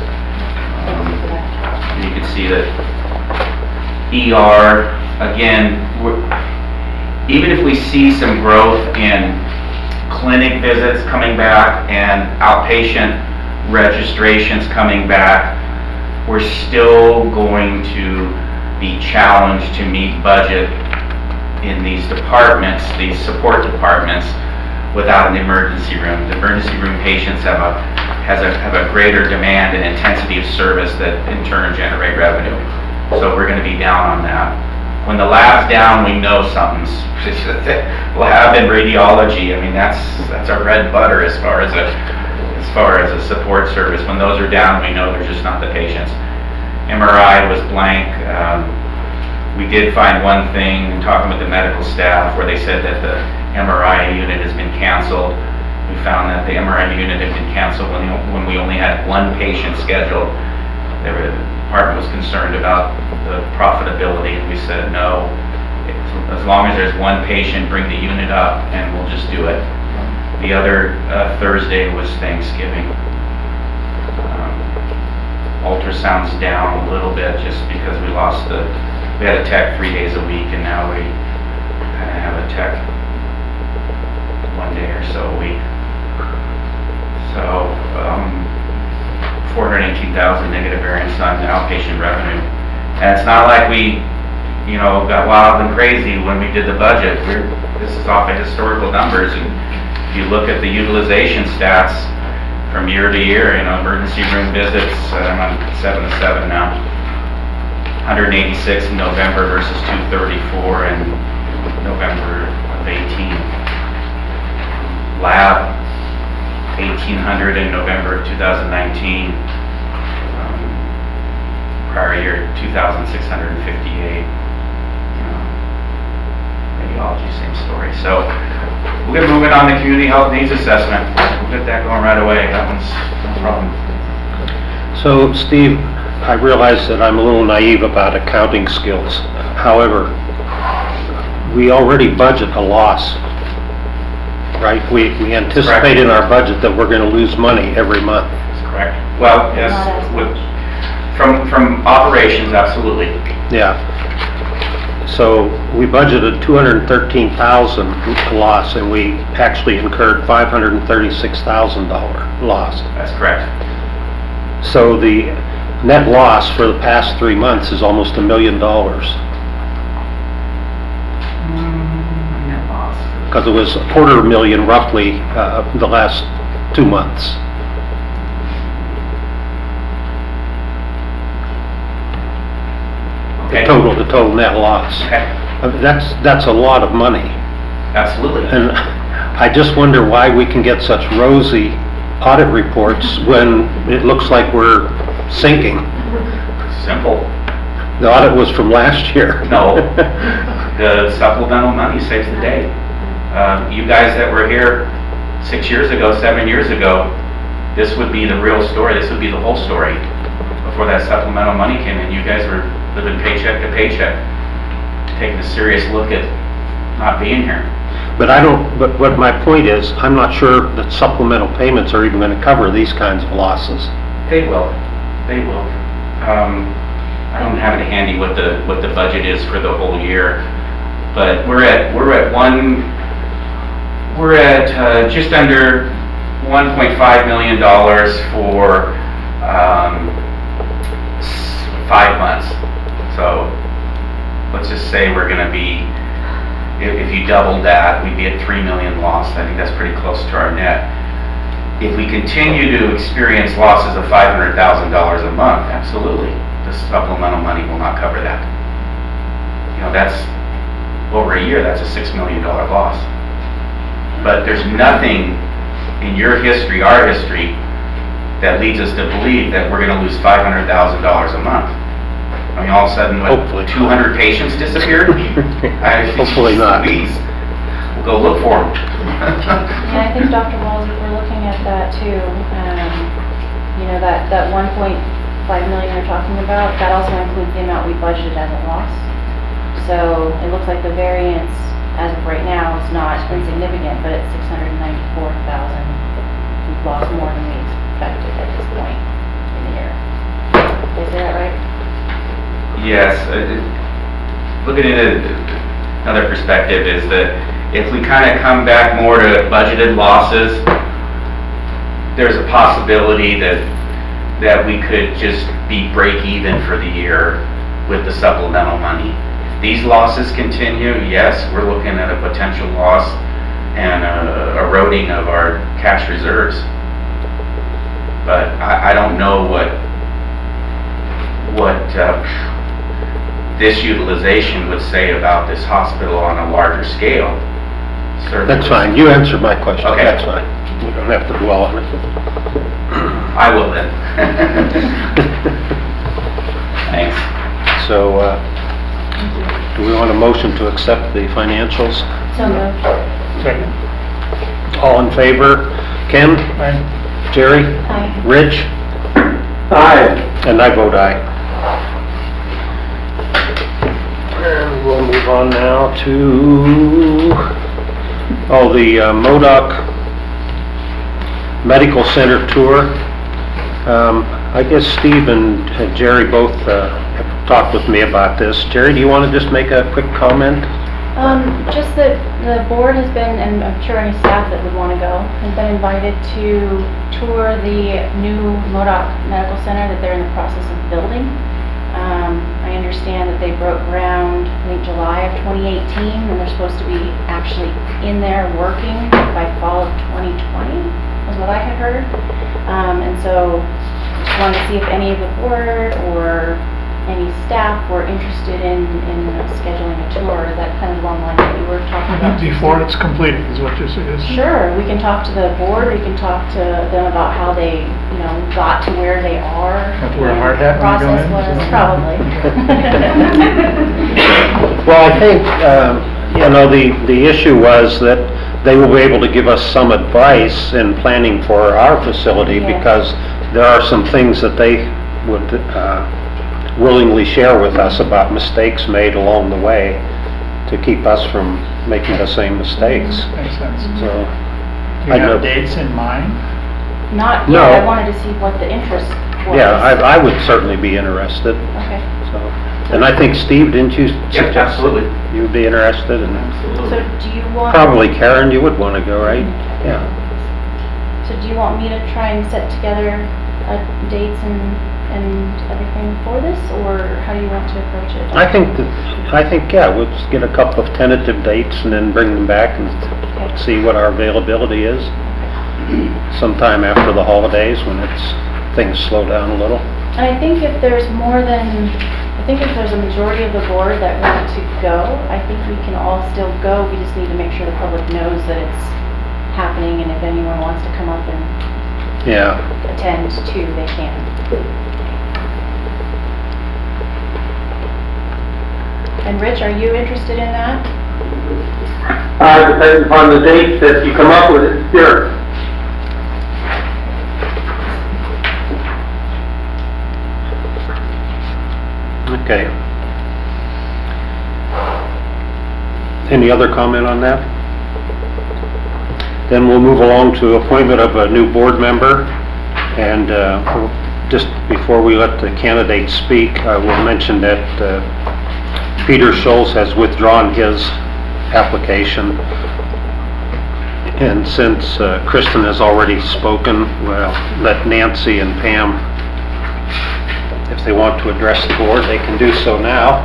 You can see that ER, again, even if we see some growth in clinic visits coming back and outpatient registrations coming back, we're still going to be challenged to meet budget in these departments, these support departments, without an emergency room. The emergency room patients have a greater demand and intensity of service that in turn generate revenue. So we're going to be down on that. When the lab's down, we know something's lab and radiology. I mean, that's our bread and butter as far as a support service. When those are down, we know there's just not the patients. MRI was blank. We did find one thing talking with the medical staff where they said that the MRI unit has been canceled. We found that the MRI unit had been canceled when we only had one patient scheduled. The department was concerned about the profitability, and we said no. As long as there's one patient, bring the unit up, and we'll just do it. The other Thursday was Thanksgiving. Ultrasound's down a little bit just because we had a tech 3 days a week, and now we kind of have a tech 1 day or so a week. So 418,000 negative variance on outpatient revenue. And it's not like we, got wild and crazy when we did the budget. This is off of historical numbers, and if you look at the utilization stats from year to year, emergency room visits, I'm on 7 to 7 now. 186 in November versus 234 in November of 18. Lab, 1,800 in November of 2019. Prior year, 2,658. Radiology, same story. So we'll get moving on the community health needs assessment. We'll get that going right away. That one's no problem. So, Steve, I realize that I'm a little naive about accounting skills. However, we already budget a loss, right? We anticipate in our budget that we're going to lose money every month. That's correct. Well, yes, from operations, absolutely. Yeah. So we budgeted $213,000 loss, and we actually incurred $536,000 loss. That's correct. So the net loss for the past 3 months is almost $1 million. Net loss. Because it was $250,000 roughly the last 2 months. Okay. The total net loss. Okay. That's a lot of money. Absolutely. And I just wonder why we can get such rosy audit reports when it looks like we're sinking? Simple. The audit was from last year. No, the supplemental money saves the day. You guys that were here 6 years ago, 7 years ago, this would be the real story, this would be the whole story. Before that supplemental money came in, you guys were living paycheck to paycheck, taking a serious look at not being here. But I don't, but what my point is, I'm not sure that supplemental payments are even gonna cover these kinds of losses. They will, they will. I don't have it handy what the budget is for the whole year, but we're at just under $1.5 million for 5 months. So let's just say we're going to be, if you doubled that, we'd be at 3 million loss. I think that's pretty close to our net. If we continue to experience losses of $500,000 a month, absolutely, the supplemental money will not cover that. You know, that's over a year, that's a $6 million loss. But there's nothing in your history, our history, that leads us to believe that we're going to lose $500,000 a month. I mean, all of a sudden, what, Hopefully. 200 patients disappeared? Hopefully not. Please, we'll go look for them. Yeah, I think Dr. Walls, if we're looking at that too, you know, that 1.5 million you're talking about, that also includes the amount we budgeted as a loss. So it looks like the variance as of right now is not insignificant, but it's 694,000. We've lost more than we expected at this point in the year. Is that right? Yes. Looking at it, another perspective is that if we kind of come back more to budgeted losses, there's a possibility that we could just be break even for the year with the supplemental money. If these losses continue, yes, we're looking at a potential loss and eroding of our cash reserves. But I don't know what this utilization would say about this hospital on a larger scale. Certainly. That's fine, you answered my question, Okay. that's fine. We don't have to dwell on it. I will then. Thanks. So, do we want a motion to accept the financials? So moved. Second. All in favor? Ken? Aye. Jerry? Aye. Rich? Aye. And I vote aye. And we'll move on now to, the MODOC Medical Center tour. I guess Steve and Jerry both have talked with me about this. Jerry, do you want to just make a quick comment? Just that the board has been, and I'm sure any staff that would want to go, has been invited to tour the new MODOC Medical Center that they're in the process of building. I understand that they broke ground, I think July of 2018, and they're supposed to be actually in there working by fall of 2020, was what I had heard. And so just wanted to see if any of the board or any staff were interested in scheduling a tour. Is that kind of along the line that you were talking about? Before it's completed, is what you're suggesting? Sure, we can talk to the board, we can talk to them about how they, you know, got to where they are. Have to wear a hard hat when you go in? Process was, probably. Well, I think, the issue was that they will be able to give us some advice in planning for our facility Yeah. because there are some things that they would willingly share with us about mistakes made along the way to keep us from making the same mistakes. Makes sense. So, Do you I know- have dates in mind? Not No. yet, I wanted to see what the interest was. yeah, I would certainly be interested, Okay, so. And I think, Steve, didn't you Yeah, suggest absolutely. you would be interested? And so do you want? probably Karen, you would want to go, right? Yeah. So do you want me to try and set together dates and everything for this, or how do you want to approach it? I think, yeah, we'll just get a couple of tentative dates and then bring them back and Okay. see what our availability is sometime after the holidays when things slow down a little. And I think if there's if there's a majority of the board that want to go, I think we can all still go. We just need to make sure the public knows that it's happening, and if anyone wants to come up and Yeah. attend to, they can. And Rich, are you interested in that? Depends upon the date that you come up with it, sure. Okay. Any other comment on that? Then we'll move along to appointment of a new board member. And just before we let the candidates speak, I will mention that Peter Schultz has withdrawn his application. And since Kristen has already spoken, well, let Nancy and Pam, if they want to address the board, they can do so now.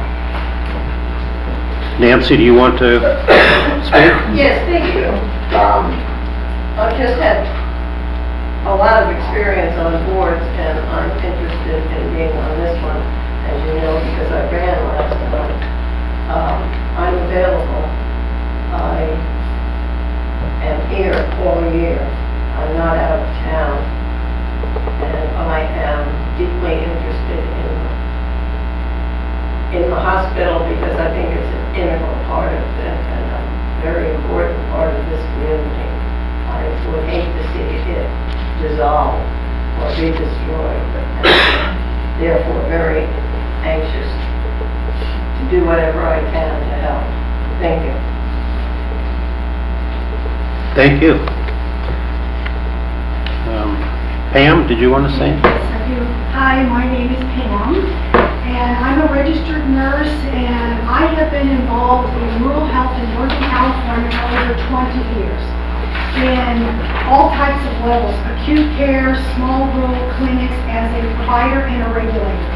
Nancy, do you want to speak? Yes, thank you. I've just had a lot of experience on boards, and I'm interested in being on this one, as you know, because I ran last time. I'm available. I am here all year. I'm not out of town, and I am deeply interested in the hospital because I think it's an integral part of it and a very important part of this community. I would hate to see it dissolve or be destroyed, but I'm therefore very anxious to do whatever I can to help. Thank you. Thank you. Pam, did you want to say? Yes, I do. Hi, my name is Pam, and I'm a registered nurse, and I have been involved in rural health in Northern California for over 20 years. In all types of levels, acute care, small rural clinics, as a provider and a regulator.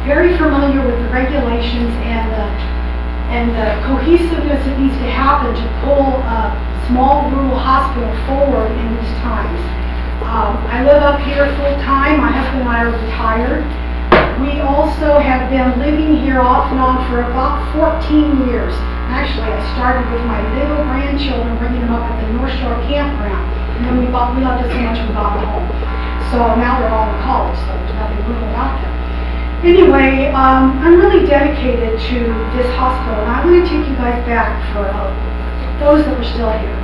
Very familiar with the regulations and the cohesiveness that needs to happen to pull a small rural hospital forward in these times. I live up here full-time. My husband and I are retired. We also have been living here off and on for about 14 years. Actually, I started with my little grandchildren, bringing them up at the North Shore campground. And then we loved it so much we bought a home. So now they're all in college, so there's nothing rural about them. Anyway, I'm really dedicated to this hospital, and I'm going to take you guys back for those that were still here.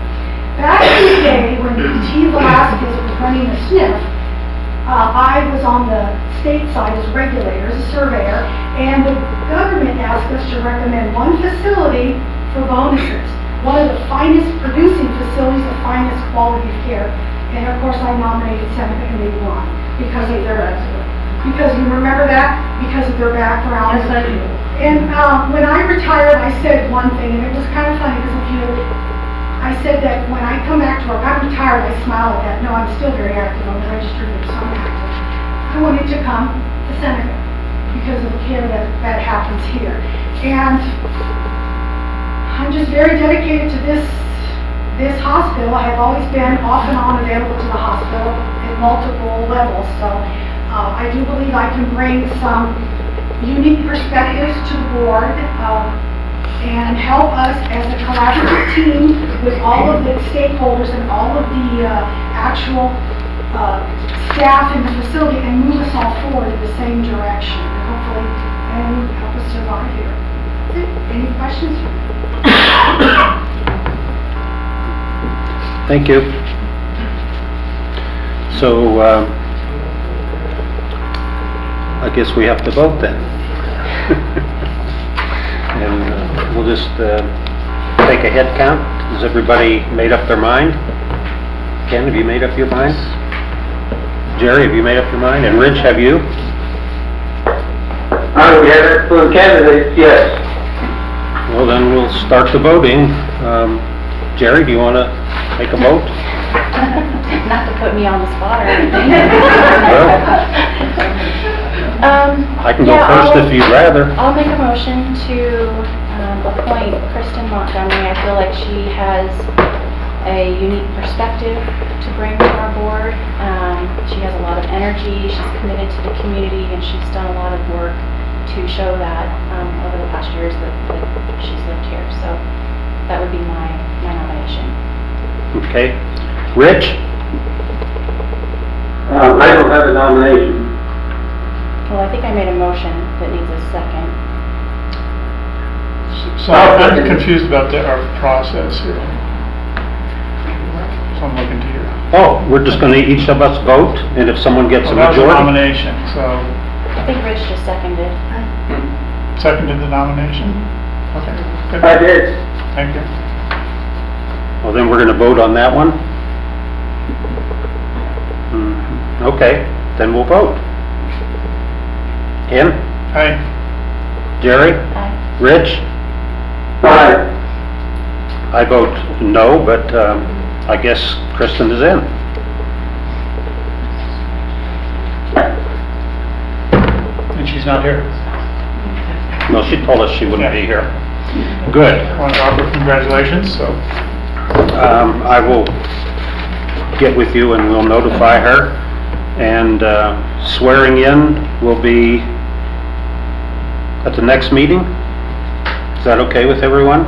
Back in the day when T. Velasquez was running the SNF, I was on the state side as regulator, as a surveyor, and the government asked us to recommend one facility for bonuses, one of the finest producing facilities, the finest quality of care. And of course, I nominated Seneca, and they won because of their, because you remember that? Because of their background. Yes, I do. And when I retired, I said one thing, and it was kind of funny because I said that when I come back to work, I'm retired, I smile at that. No, I'm still very active. I'm registered with some active. I wanted to come to Seneca because of the care that happens here. And I'm just very dedicated to this hospital. I have always been off and on available to the hospital at multiple levels. So I do believe I can bring some unique perspectives to the board. And help us as a collaborative team with all of the stakeholders and all of the actual staff in the facility and move us all forward in the same direction. And hopefully, and help us survive here. That's it. Any questions? Thank you. So, I guess we have to vote then. And we'll just take a head count. Has everybody made up their mind? Ken, have you made up your mind? Jerry, have you made up your mind? And Rich, have you? We have excellent candidates, yes. Well, then we'll start the voting. Jerry, do you want to take a vote? Not to put me on the spot or anything. I can go first if you'd rather. I'll make a motion to appoint Kristen Montgomery. I feel like she has a unique perspective to bring to our board. She has a lot of energy, she's committed to the community, and she's done a lot of work to show that over the past years that she's lived here. So that would be my nomination. Okay. Rich? I don't have a nomination. Well, I think I made a motion that needs a second. So I'm confused about our process here. So I'm looking to you. Oh, we're just gonna each of us vote, and if someone gets a Well, that was a majority? nomination, so I think Rich just seconded. seconded the nomination? Okay, good. I did. Thank you. Well, then we're gonna vote on that one? Okay, then we'll vote. Ken? Aye. Jerry? Aye. Rich? Aye. I vote no, but I guess Kristen is in. And she's not here. No, she told us she wouldn't be here. Good. I want to offer congratulations, so. I will get with you and we'll notify her. And swearing in will be at the next meeting? Is that okay with everyone?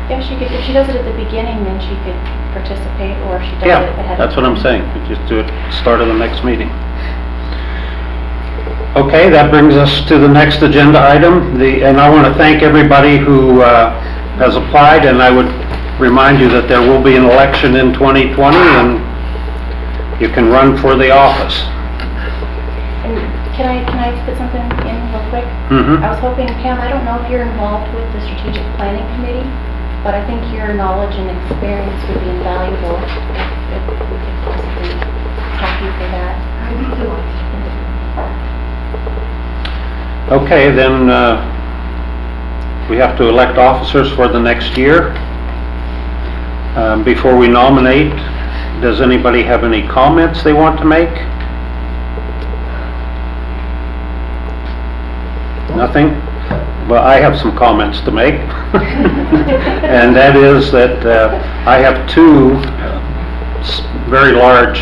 Yeah, she could, if she does it at the beginning, then she could participate, or if she does it Yeah, ahead of time. that's what I'm saying. We just do it at the start of the next meeting. Okay, that brings us to the next agenda item. And I want to thank everybody who has applied, and I would remind you that there will be an election in 2020, and you can run for the office. And can I put something in real quick? Mhm. I was hoping, Pam, I don't know if you're involved with the strategic planning committee, but I think your knowledge and experience would be invaluable if we could possibly help you for that. I'd be delighted. Okay, then we have to elect officers for the next year. Before we nominate, does anybody have any comments they want to make? Nothing? Well, I have some comments to make. And that is that I have two very large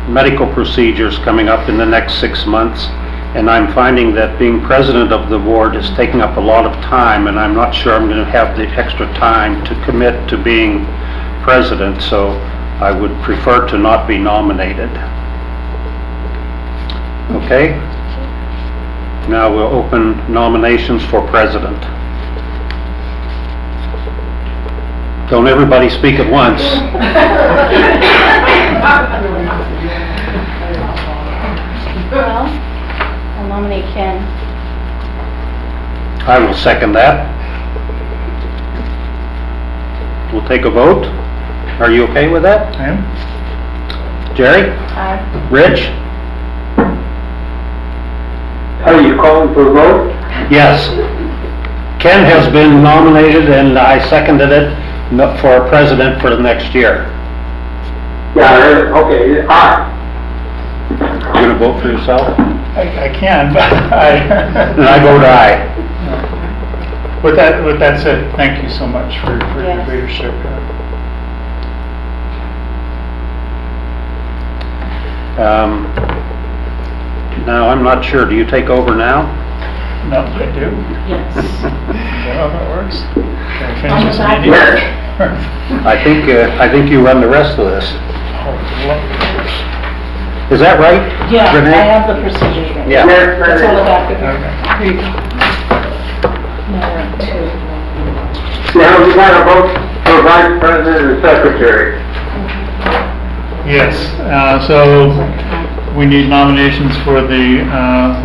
medical procedures coming up in the next 6 months. And I'm finding that being president of the board is taking up a lot of time, and I'm not sure I'm going to have the extra time to commit to being president, so I would prefer to not be nominated. Okay? Now we'll open nominations for president. Don't everybody speak at once. Well, I'll nominate Ken. I will second that. We'll take a vote. Are you okay with that? I am. Jerry? Aye. Rich? Are you calling for a vote? Yes. Ken has been nominated and I seconded it for president for the next year. Yeah, okay, aye. You gonna vote for yourself? I can, but And I vote aye. With that said, thank you so much for your Yes. leadership. Now, I'm not sure, do you take over now? No, I do. Yes. Is that how that works? Can I On finish the this back. meeting? I think you run the rest of this. Oh, Is that right? Yeah, Renee? I have the procedures right. Yeah. Yes, That's on the back of Okay. it. Here you go. Now we're on two. Now, we got a vote for vice president and secretary. Yes, so we need nominations for the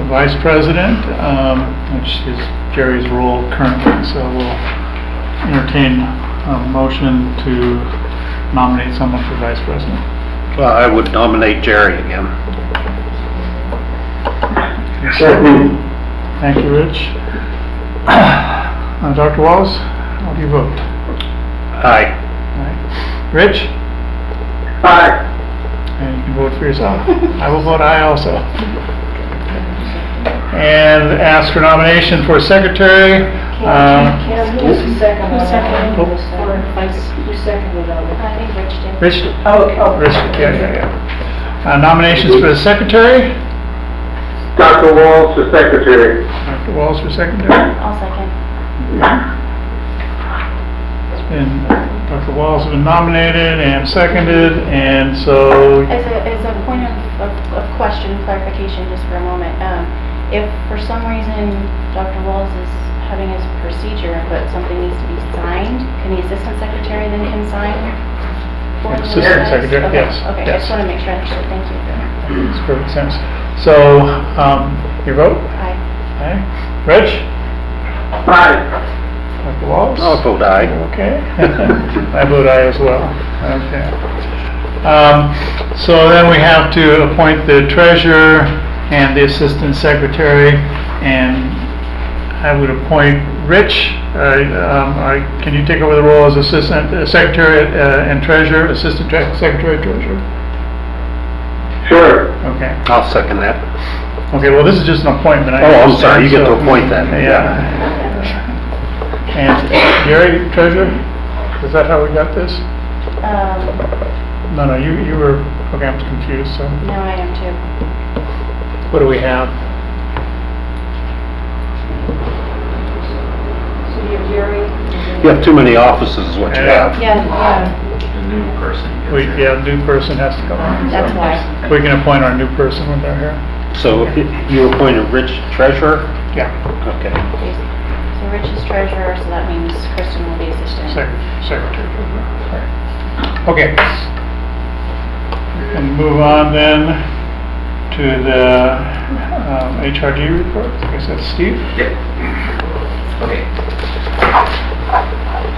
vice president, which is Jerry's role currently, so we'll entertain a motion to nominate someone for vice president. Well, I would nominate Jerry again. Second. Thank you, Rich. Dr. Wallace, how do you vote? Aye. Aye. Rich? Aye. And you can vote for yourself. I will vote aye also. And ask for nomination for secretary. Who's the second one? Who seconded? Who seconded on it? I think Rich did. Rich, Oh, okay. Rich, yeah. Nominations for the secretary. Dr. Walls for secretary. Dr. Walls for secretary. I'll second. It's been Dr. Walls has been nominated and seconded, and so, As a point of question, clarification, just for a moment, if for some reason Dr. Walls is having his procedure, but something needs to be signed, can the assistant secretary then sign? for the Assistant minutes? secretary, Okay, yes, Okay, I yes. just want to make sure I understood, thank you. makes perfect sense. So, your vote? Aye. Aye. Rich? Aye. Dr. Walls? I'll vote aye. Okay. I vote aye as well. Okay. So then we have to appoint the treasurer and the assistant secretary, and I would appoint Rich. Can you take over the role as assistant secretary and treasurer, assistant secretary, treasurer? Sure. Okay. I'll second that. Okay, well, this is just an appointment. I Oh, I'm sorry, you get to understand, so- appoint that. Yeah. And Gary, treasurer, is that how we got this? No, you were, okay, I'm confused, so No, I am too. what do we have? So you have Jerry? You have too many offices is what you Yeah. have. Yeah, The new person gets We, it. yeah, new person has to come on. that's so why. we can appoint our new person when they're here. So you appointed Rich treasurer? Yeah, Okay. So Rich is treasurer, so that means Kristen will be assistant. secretary. Right. Okay. And move on then to the HRG report. I guess that's Steve. Yep. Okay.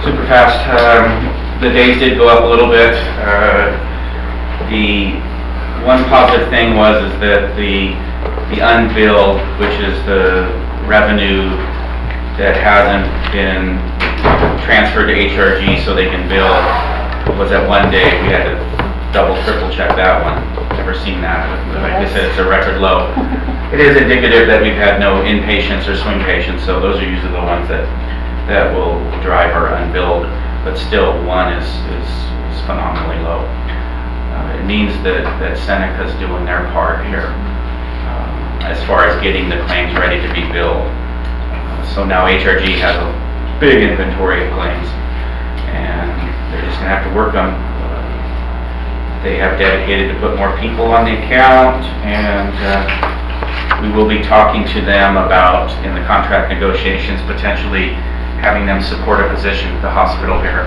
Super fast. The days did go up a little bit. The one positive thing is that the unbilled, which is the revenue that hasn't been transferred to HRG so they can bill, was at one day. We had to double, triple check that one. Never seen that. Like I said, it's a record low. It is indicative that we've had no inpatients or swing patients, so those are usually the ones that will drive our unbilled, but still one is phenomenally low. It means that Seneca's doing their part here as far as getting the claims ready to be billed. So now HRG has a big inventory of claims, and they're just gonna have to work them. They have dedicated to put more people on the account, and we will be talking to them about, in the contract negotiations, potentially having them support a position at the hospital here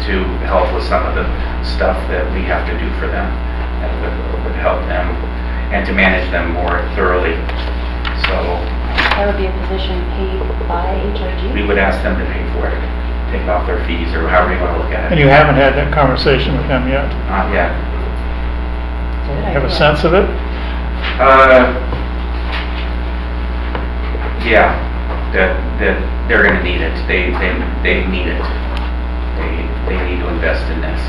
to help with some of the stuff that we have to do for them. That would help them and to manage them more thoroughly. So That would be a position paid by HRG? we would ask them to pay for it, take off their fees, or however you want to look at And it. you haven't had that conversation with them yet? Not yet. Have a sense of it? Yeah, that they're gonna need it. They need it. They need to invest in this.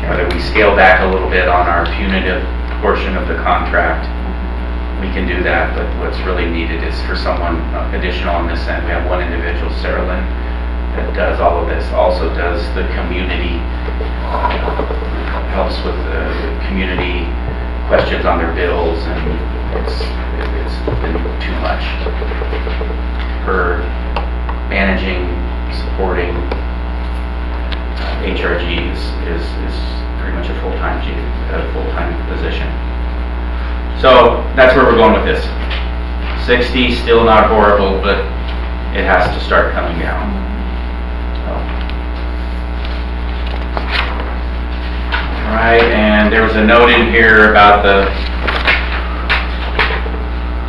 Whether we scale back a little bit on our punitive portion of the contract, we can do that, but what's really needed is for someone additional on this end. We have one individual, Sarah Lynn, that does all of this, also does the community, helps with the community questions on their bills, and it's been too much. Her managing, supporting HRG is pretty much a full-time position. So that's where we're going with this. 60, still not horrible, but it has to start coming down. All right, and there was a note in here about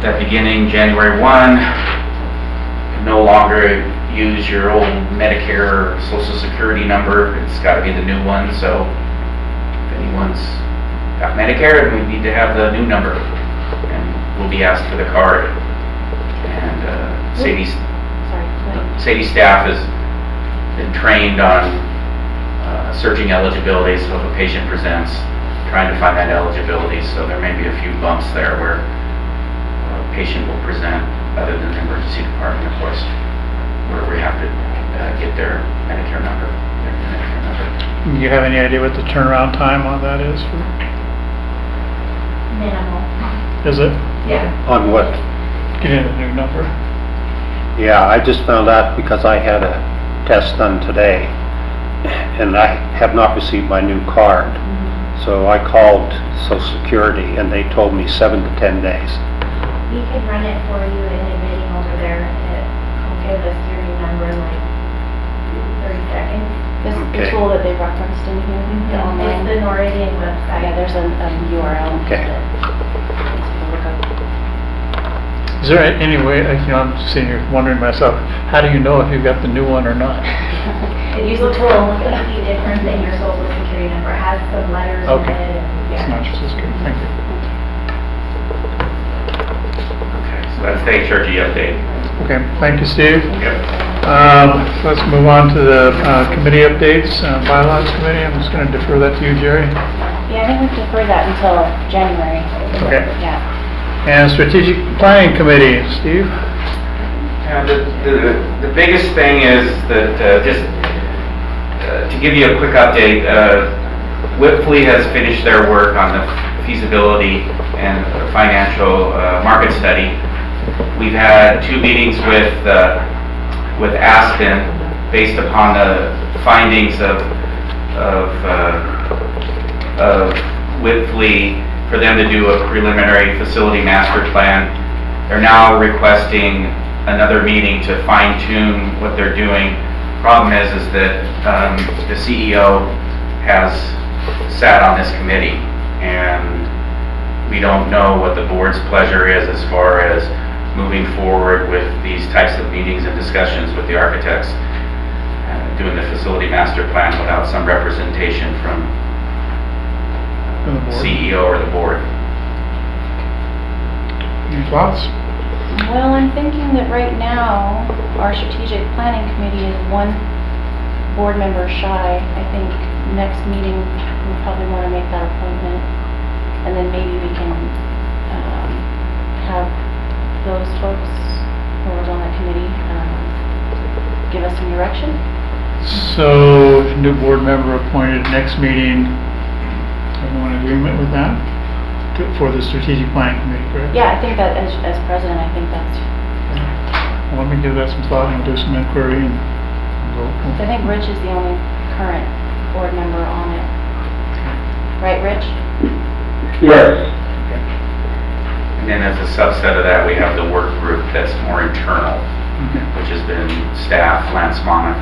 that beginning January 1, no longer use your old Medicare or Social Security number. It's got to be the new one, so if anyone's got Medicare, we need to have the new number, and we'll be asked for the card. And Sadie's staff has been trained on searching eligibility, so if a patient presents, trying to find that eligibility, so there may be a few bumps there where a patient will present, other than the emergency department, of course, where we have to get their Medicare number. Do you have any idea what the turnaround time on that is? Minimal. Is it? Yeah. On what? Getting a new number? Yeah, I just found out because I had a test done today, and I have not received my new card. So I called Social Security, and they told me 7 to 10 days. We can run it for you in a meeting over there, and it'll give us your new number in like 30 seconds. This, the Okay. tool that they referenced in here, the It's online. the Noridian website. Yeah, there's a URL. Okay. that needs to look up. Is there any way, I'm sitting here wondering myself, how do you know if you've got the new one or not? It looks completely different than your social security number. It has some letters in Okay. it. and- It's not just good, thank you. Okay, so that's the HRG update. Okay, thank you, Steve. Yep. Let's move on to the committee updates. Bylaws Committee, I'm just going to defer that to you, Jerry. Yeah, I think we defer that until January. Okay. Yeah. And Strategic Planning Committee, Steve? Yeah, the biggest thing is that, just to give you a quick update, Whitfleet has finished their work on the feasibility and financial market study. We've had 2 meetings with Aspen based upon the findings of Whitfleet for them to do a preliminary facility master plan. They're now requesting another meeting to fine tune what they're doing. Problem is that the CEO has sat on this committee, and we don't know what the board's pleasure is as far as moving forward with these types of meetings and discussions with the architects, doing the facility master plan without some representation from From the board. CEO or the board. Any thoughts? Well, I'm thinking that right now, our strategic planning committee is 1 board member shy. I think next meeting, we probably want to make that appointment. And then maybe we can have those folks who are on the committee give us some direction. So, new board member appointed next meeting. Everyone in agreement with that? For the Strategic Planning Committee, correct? Yeah, I think that as president, I think that's, Well, let me give that some thought and do some inquiry and go. I think Rich is the only current board member on it. Right, Rich? Yes. And then as a subset of that, we have the work group that's more internal, Okay. which has been staff, Lance Monmouth,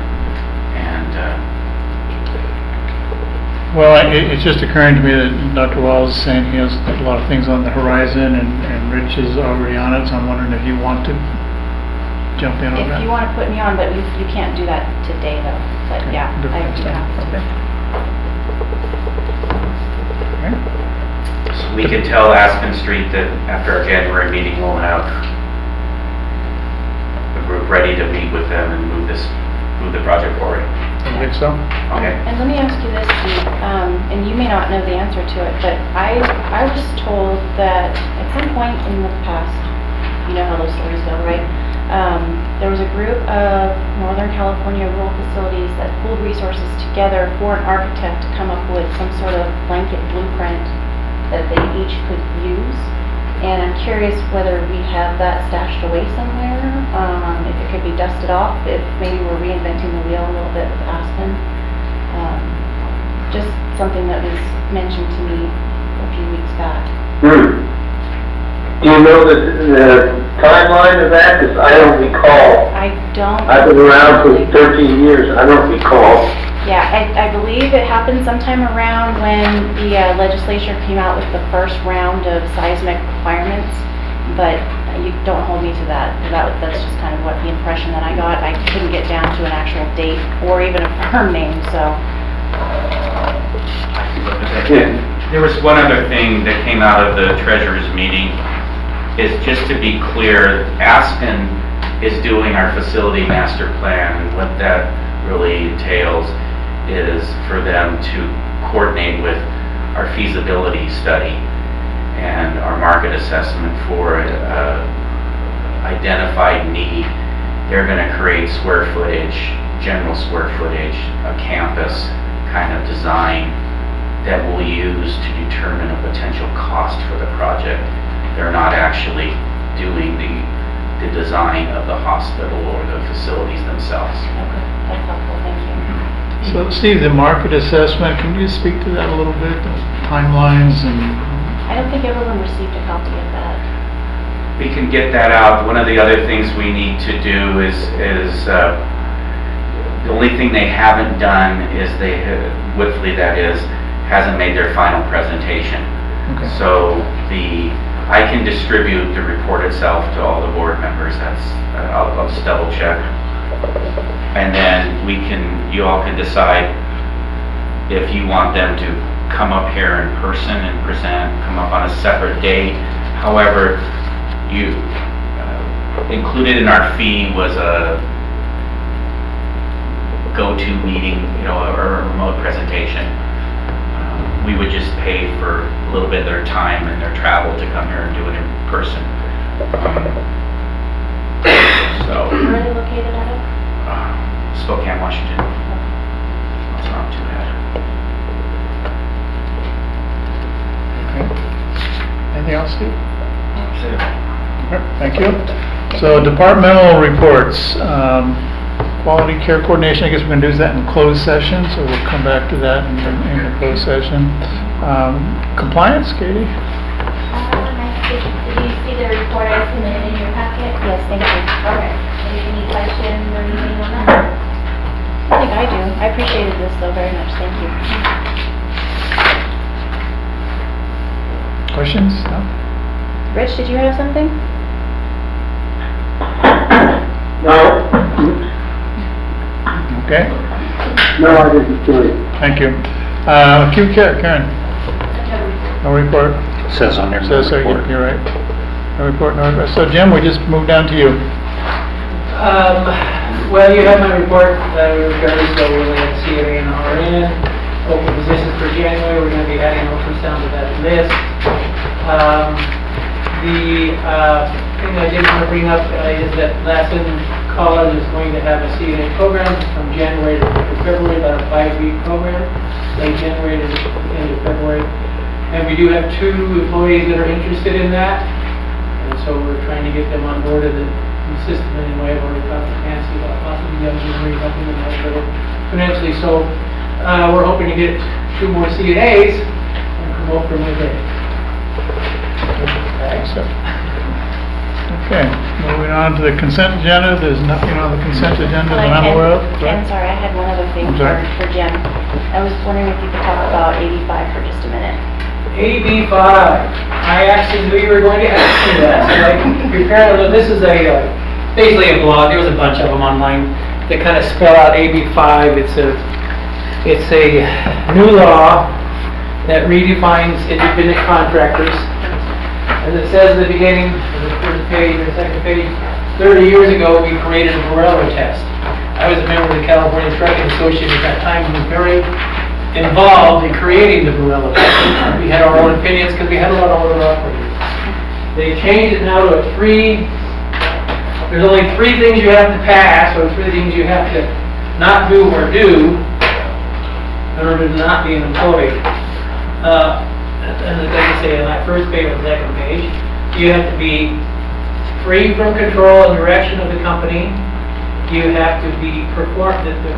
and Well, it's just occurring to me that Dr. Wells is saying he has a lot of things on the horizon, and Rich is already on it, so I'm wondering if you want to jump in on that? If you want to put me on, but you can't do that today though. But Okay, yeah, I different do time. have to. Okay. Okay. so we can tell Aspen Street that after our January meeting, we'll have a group ready to meet with them and move the project forward. I think so. Okay? And let me ask you this, Steve, and you may not know the answer to it, but I was told that at some point in the past, you know how those stories go, right? There was a group of Northern California rural facilities that pooled resources together for an architect to come up with some sort of blanket blueprint that they each could use. And I'm curious whether we have that stashed away somewhere, if it could be dusted off, if maybe we're reinventing the wheel a little bit with Aspen. Just something that was mentioned to me a few weeks back. Do you know the timeline of that? 'Cause I don't recall. I don't. I've been around for 13 years, I don't recall. Yeah, I believe it happened sometime around when the legislature came out with the first round of seismic requirements, but you don't hold me to that. That's just kind of what the impression that I got. I couldn't get down to an actual date or even a firm name, so. There was one other thing that came out of the treasurer's meeting, is just to be clear, Aspen is doing our facility master plan, and what that really entails is for them to coordinate with our feasibility study and our market assessment for identified need. They're going to create square footage, general square footage, a campus kind of design that we'll use to determine a potential cost for the project. They're not actually doing the design of the hospital or the facilities themselves. Okay, that's helpful, thank you. So Steve, the market assessment, can you speak to that a little bit, the timelines and? I don't think everyone received a copy of that. We can get that out. One of the other things we need to do is the only thing they haven't done is Whitley that is, hasn't made their final presentation. Okay. So I can distribute the report itself to all the board members. I'll just double check. And then you all can decide if you want them to come up here in person and present, come up on a separate date. However, included in our fee was a go-to meeting, or a remote presentation. We would just pay for a little bit of their time and their travel to come here and do it in person. So. Where are they located out of? Spokane, Washington. That's not too bad. Okay. Anything else, Steve? That's it. Okay, thank you. So departmental reports, quality care coordination, I guess we're going to do that in closed session, so we'll come back to that in the closed session. Compliance, Katie? Did you see the report I submitted in your packet? Yes, thank you. Okay. Any questions or anything on that? I think I do. I appreciated this though very much, thank you. Questions? No? Rich, did you have something? No, Okay, no, I didn't do it. thank you. Acute care, Karen? No report? Says on there, no So report. you're right. No report, no report. So Jim, we just moved down to you. Well, you have my report regarding the related CRA and RN. Open positions for January, we're going to be adding opens down to that list. The thing I did want to bring up is that Lassen College is going to have a CNA program from January to February, about a 5-week program, late January to the end of February. And we do have 2 employees that are interested in that, and so we're trying to get them on board of the system anyway. I've already talked to Nancy about possibly helping them out a little financially. So we're hoping to get 2 more CNAs and promote from within. Okay, moving on to the consent agenda. There's nothing on the consent agenda that I'm aware of. Ken, sorry, I had one other thing I'm sorry. for Jim. I was wondering if you could talk about 85 for just a minute. AB5. I actually knew you were going to ask me that. So I prepared this is basically a blog. There was a bunch of them online that kind of spell out AB5. It's a new law that redefines independent contractors. As it says at the beginning, the first page or the second page, 30 years ago we created a Borrello test. I was a member of the California Trucking Association at that time and was very involved in creating the Borrello test. We had our own opinions because we had a lot of other operators. They changed it now to there's only 3 things you have to pass, or 3 things you have to not do or do in order to not be an employee. And like I say, on that first page or the second page, you have to be free from control and direction of the company. You have to be that the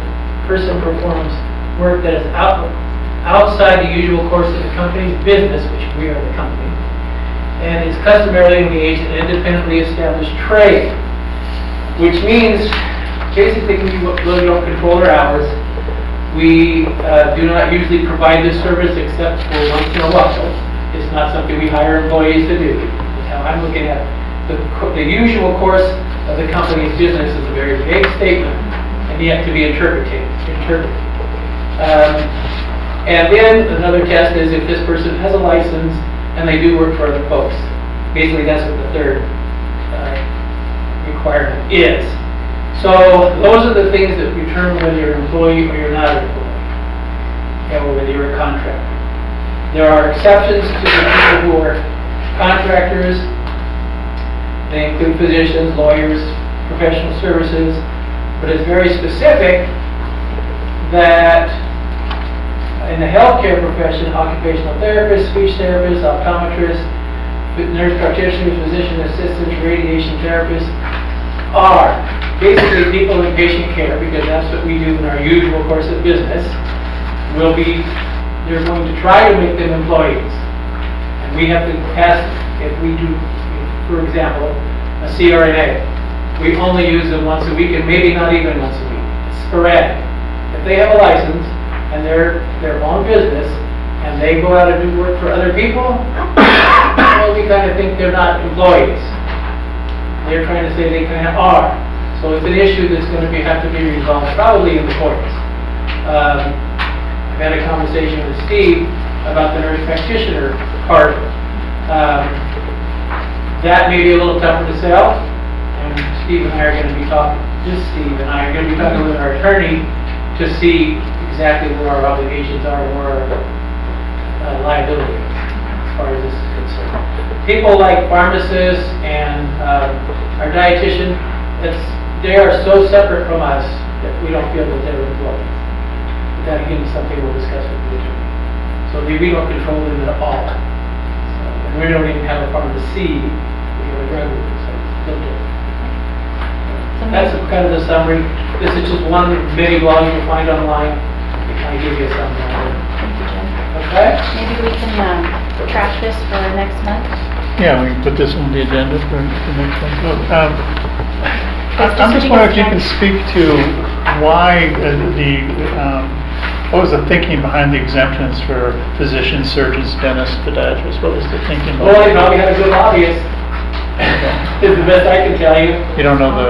person performs work that is outside the usual course of the company's business, which we are the company, and is customarily engaged in independently established trade, which means basically we really don't control our hours. We do not usually provide this service except for once in a while. It's not something we hire employees to do. That's how I'm looking at it. The usual course of the company's business is a very vague statement and yet to be interpreted. And then another test is if this person has a license and they do work for other folks. Basically, that's what the third requirement is. So those are the things that determine whether you're an employee or you're not an employee, or whether you're a contractor. There are exceptions to the people who are contractors. They include physicians, lawyers, professional services, but it's very specific that in the healthcare profession, occupational therapists, speech therapists, optometrists, nurse practitioners, physician assistants, radiation therapists, are basically people in patient care, because that's what we do in our usual course of business, they're going to try to make them employees. And we have to pass, if we do, for example, a CRNA, we only use them once a week, and maybe not even once a week. It's sporadic. If they have a license and they're their own business, and they go out and do work for other people, well, we kind of think they're not employees. They're trying to say they kind of are. So it's an issue that's going to have to be resolved probably in the courts. I've had a conversation with Steve about the nurse practitioner part. That may be a little tougher to sell, and Steve and I are going to be talking, just Steve and I are going to be talking with our attorney to see exactly where our obligations are and where our liability is, as far as this is concerned. People like pharmacists and our dietitian, they are so separate from us that we don't feel that they're employees. But that again is something we'll discuss with the attorney. So we don't control them at all. So, and we don't even have a pharmacy, we have a drug group, so it's still different. That's kind of the summary. This is just one mini blog you'll find online. It kind of gives you a summary. Thank you, Jim. Okay? Maybe we can track this for next month? Yeah, we can put this on the agenda for the next one. I'm just wondering if you can speak to why what was the thinking behind the exemptions for physicians, surgeons, dentists, podiatrists? What was the thinking? Well, they probably had a good lobbyist. Is the best I can tell you. You don't know the...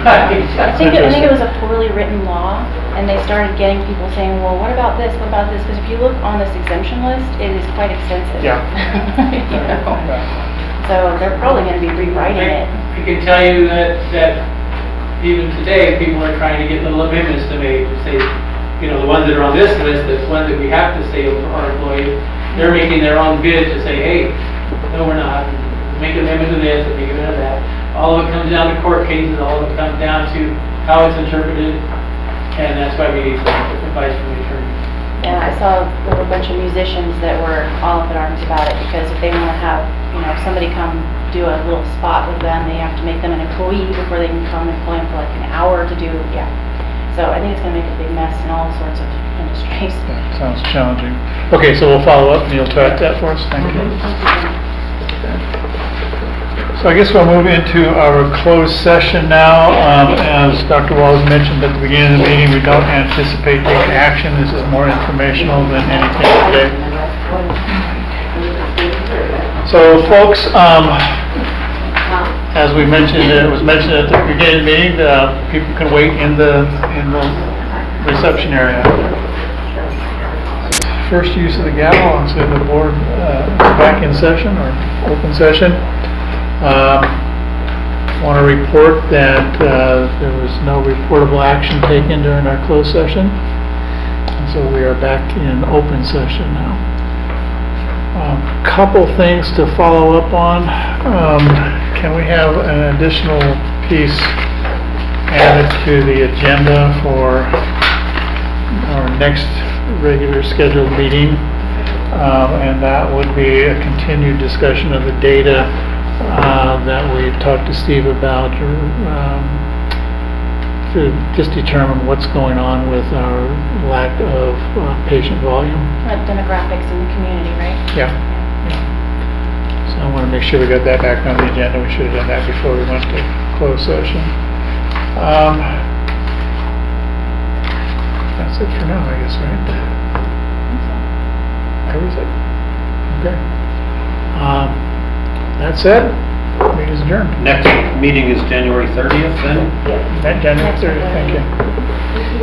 I think it was a poorly written law, and they started getting people saying, well, what about this, what about this? Because if you look on this exemption list, it is quite extensive. Yeah. You know? So they're probably going to be rewriting it. I can tell you that even today, people are trying to get little amendments to make, say, you know, the ones that are on this list, the ones that we have to say are employees, they're making their own bid to say, hey, no, we're not. Make an amendment to this, and make an amendment to that. All of it comes down to court cases, all of it comes down to how it's interpreted, and that's why we need some advice from the attorney. Yeah, I saw there were a bunch of musicians that were all up in arms about it, because if they want to have, you know, if somebody come do a little spot with them, they have to make them an employee before they can come and employ them for like an hour to do, yeah. So I think it's going to make a big mess in all sorts of industries. Yeah, sounds challenging. Okay, so we'll follow up and you'll track that for us. Thank you. So I guess we'll move into our closed session now. As Dr. Wallace mentioned at the beginning of the meeting, we don't anticipate taking action. This is more informational than anything today. So folks, as we mentioned, it was mentioned at the beginning of the meeting, people can wait in the reception area. First use of the gavel, I'll say the board back in session or open session. Want to report that there was no reportable action taken during our closed session, and so we are back in open session now. Couple things to follow up on. Can we have an additional piece added to the agenda for our next regular scheduled meeting? And that would be a continued discussion of the data that we talked to Steve about, to just determine what's going on with our lack of patient volume. Demographics in the community, right? Yeah. So I want to make sure we got that back on the agenda. We should have done that before we went to closed session. That's it for now, I guess, right? Covers it? Okay. That's it. Meeting is adjourned. Next meeting is January 30th then? January 30th, thank you.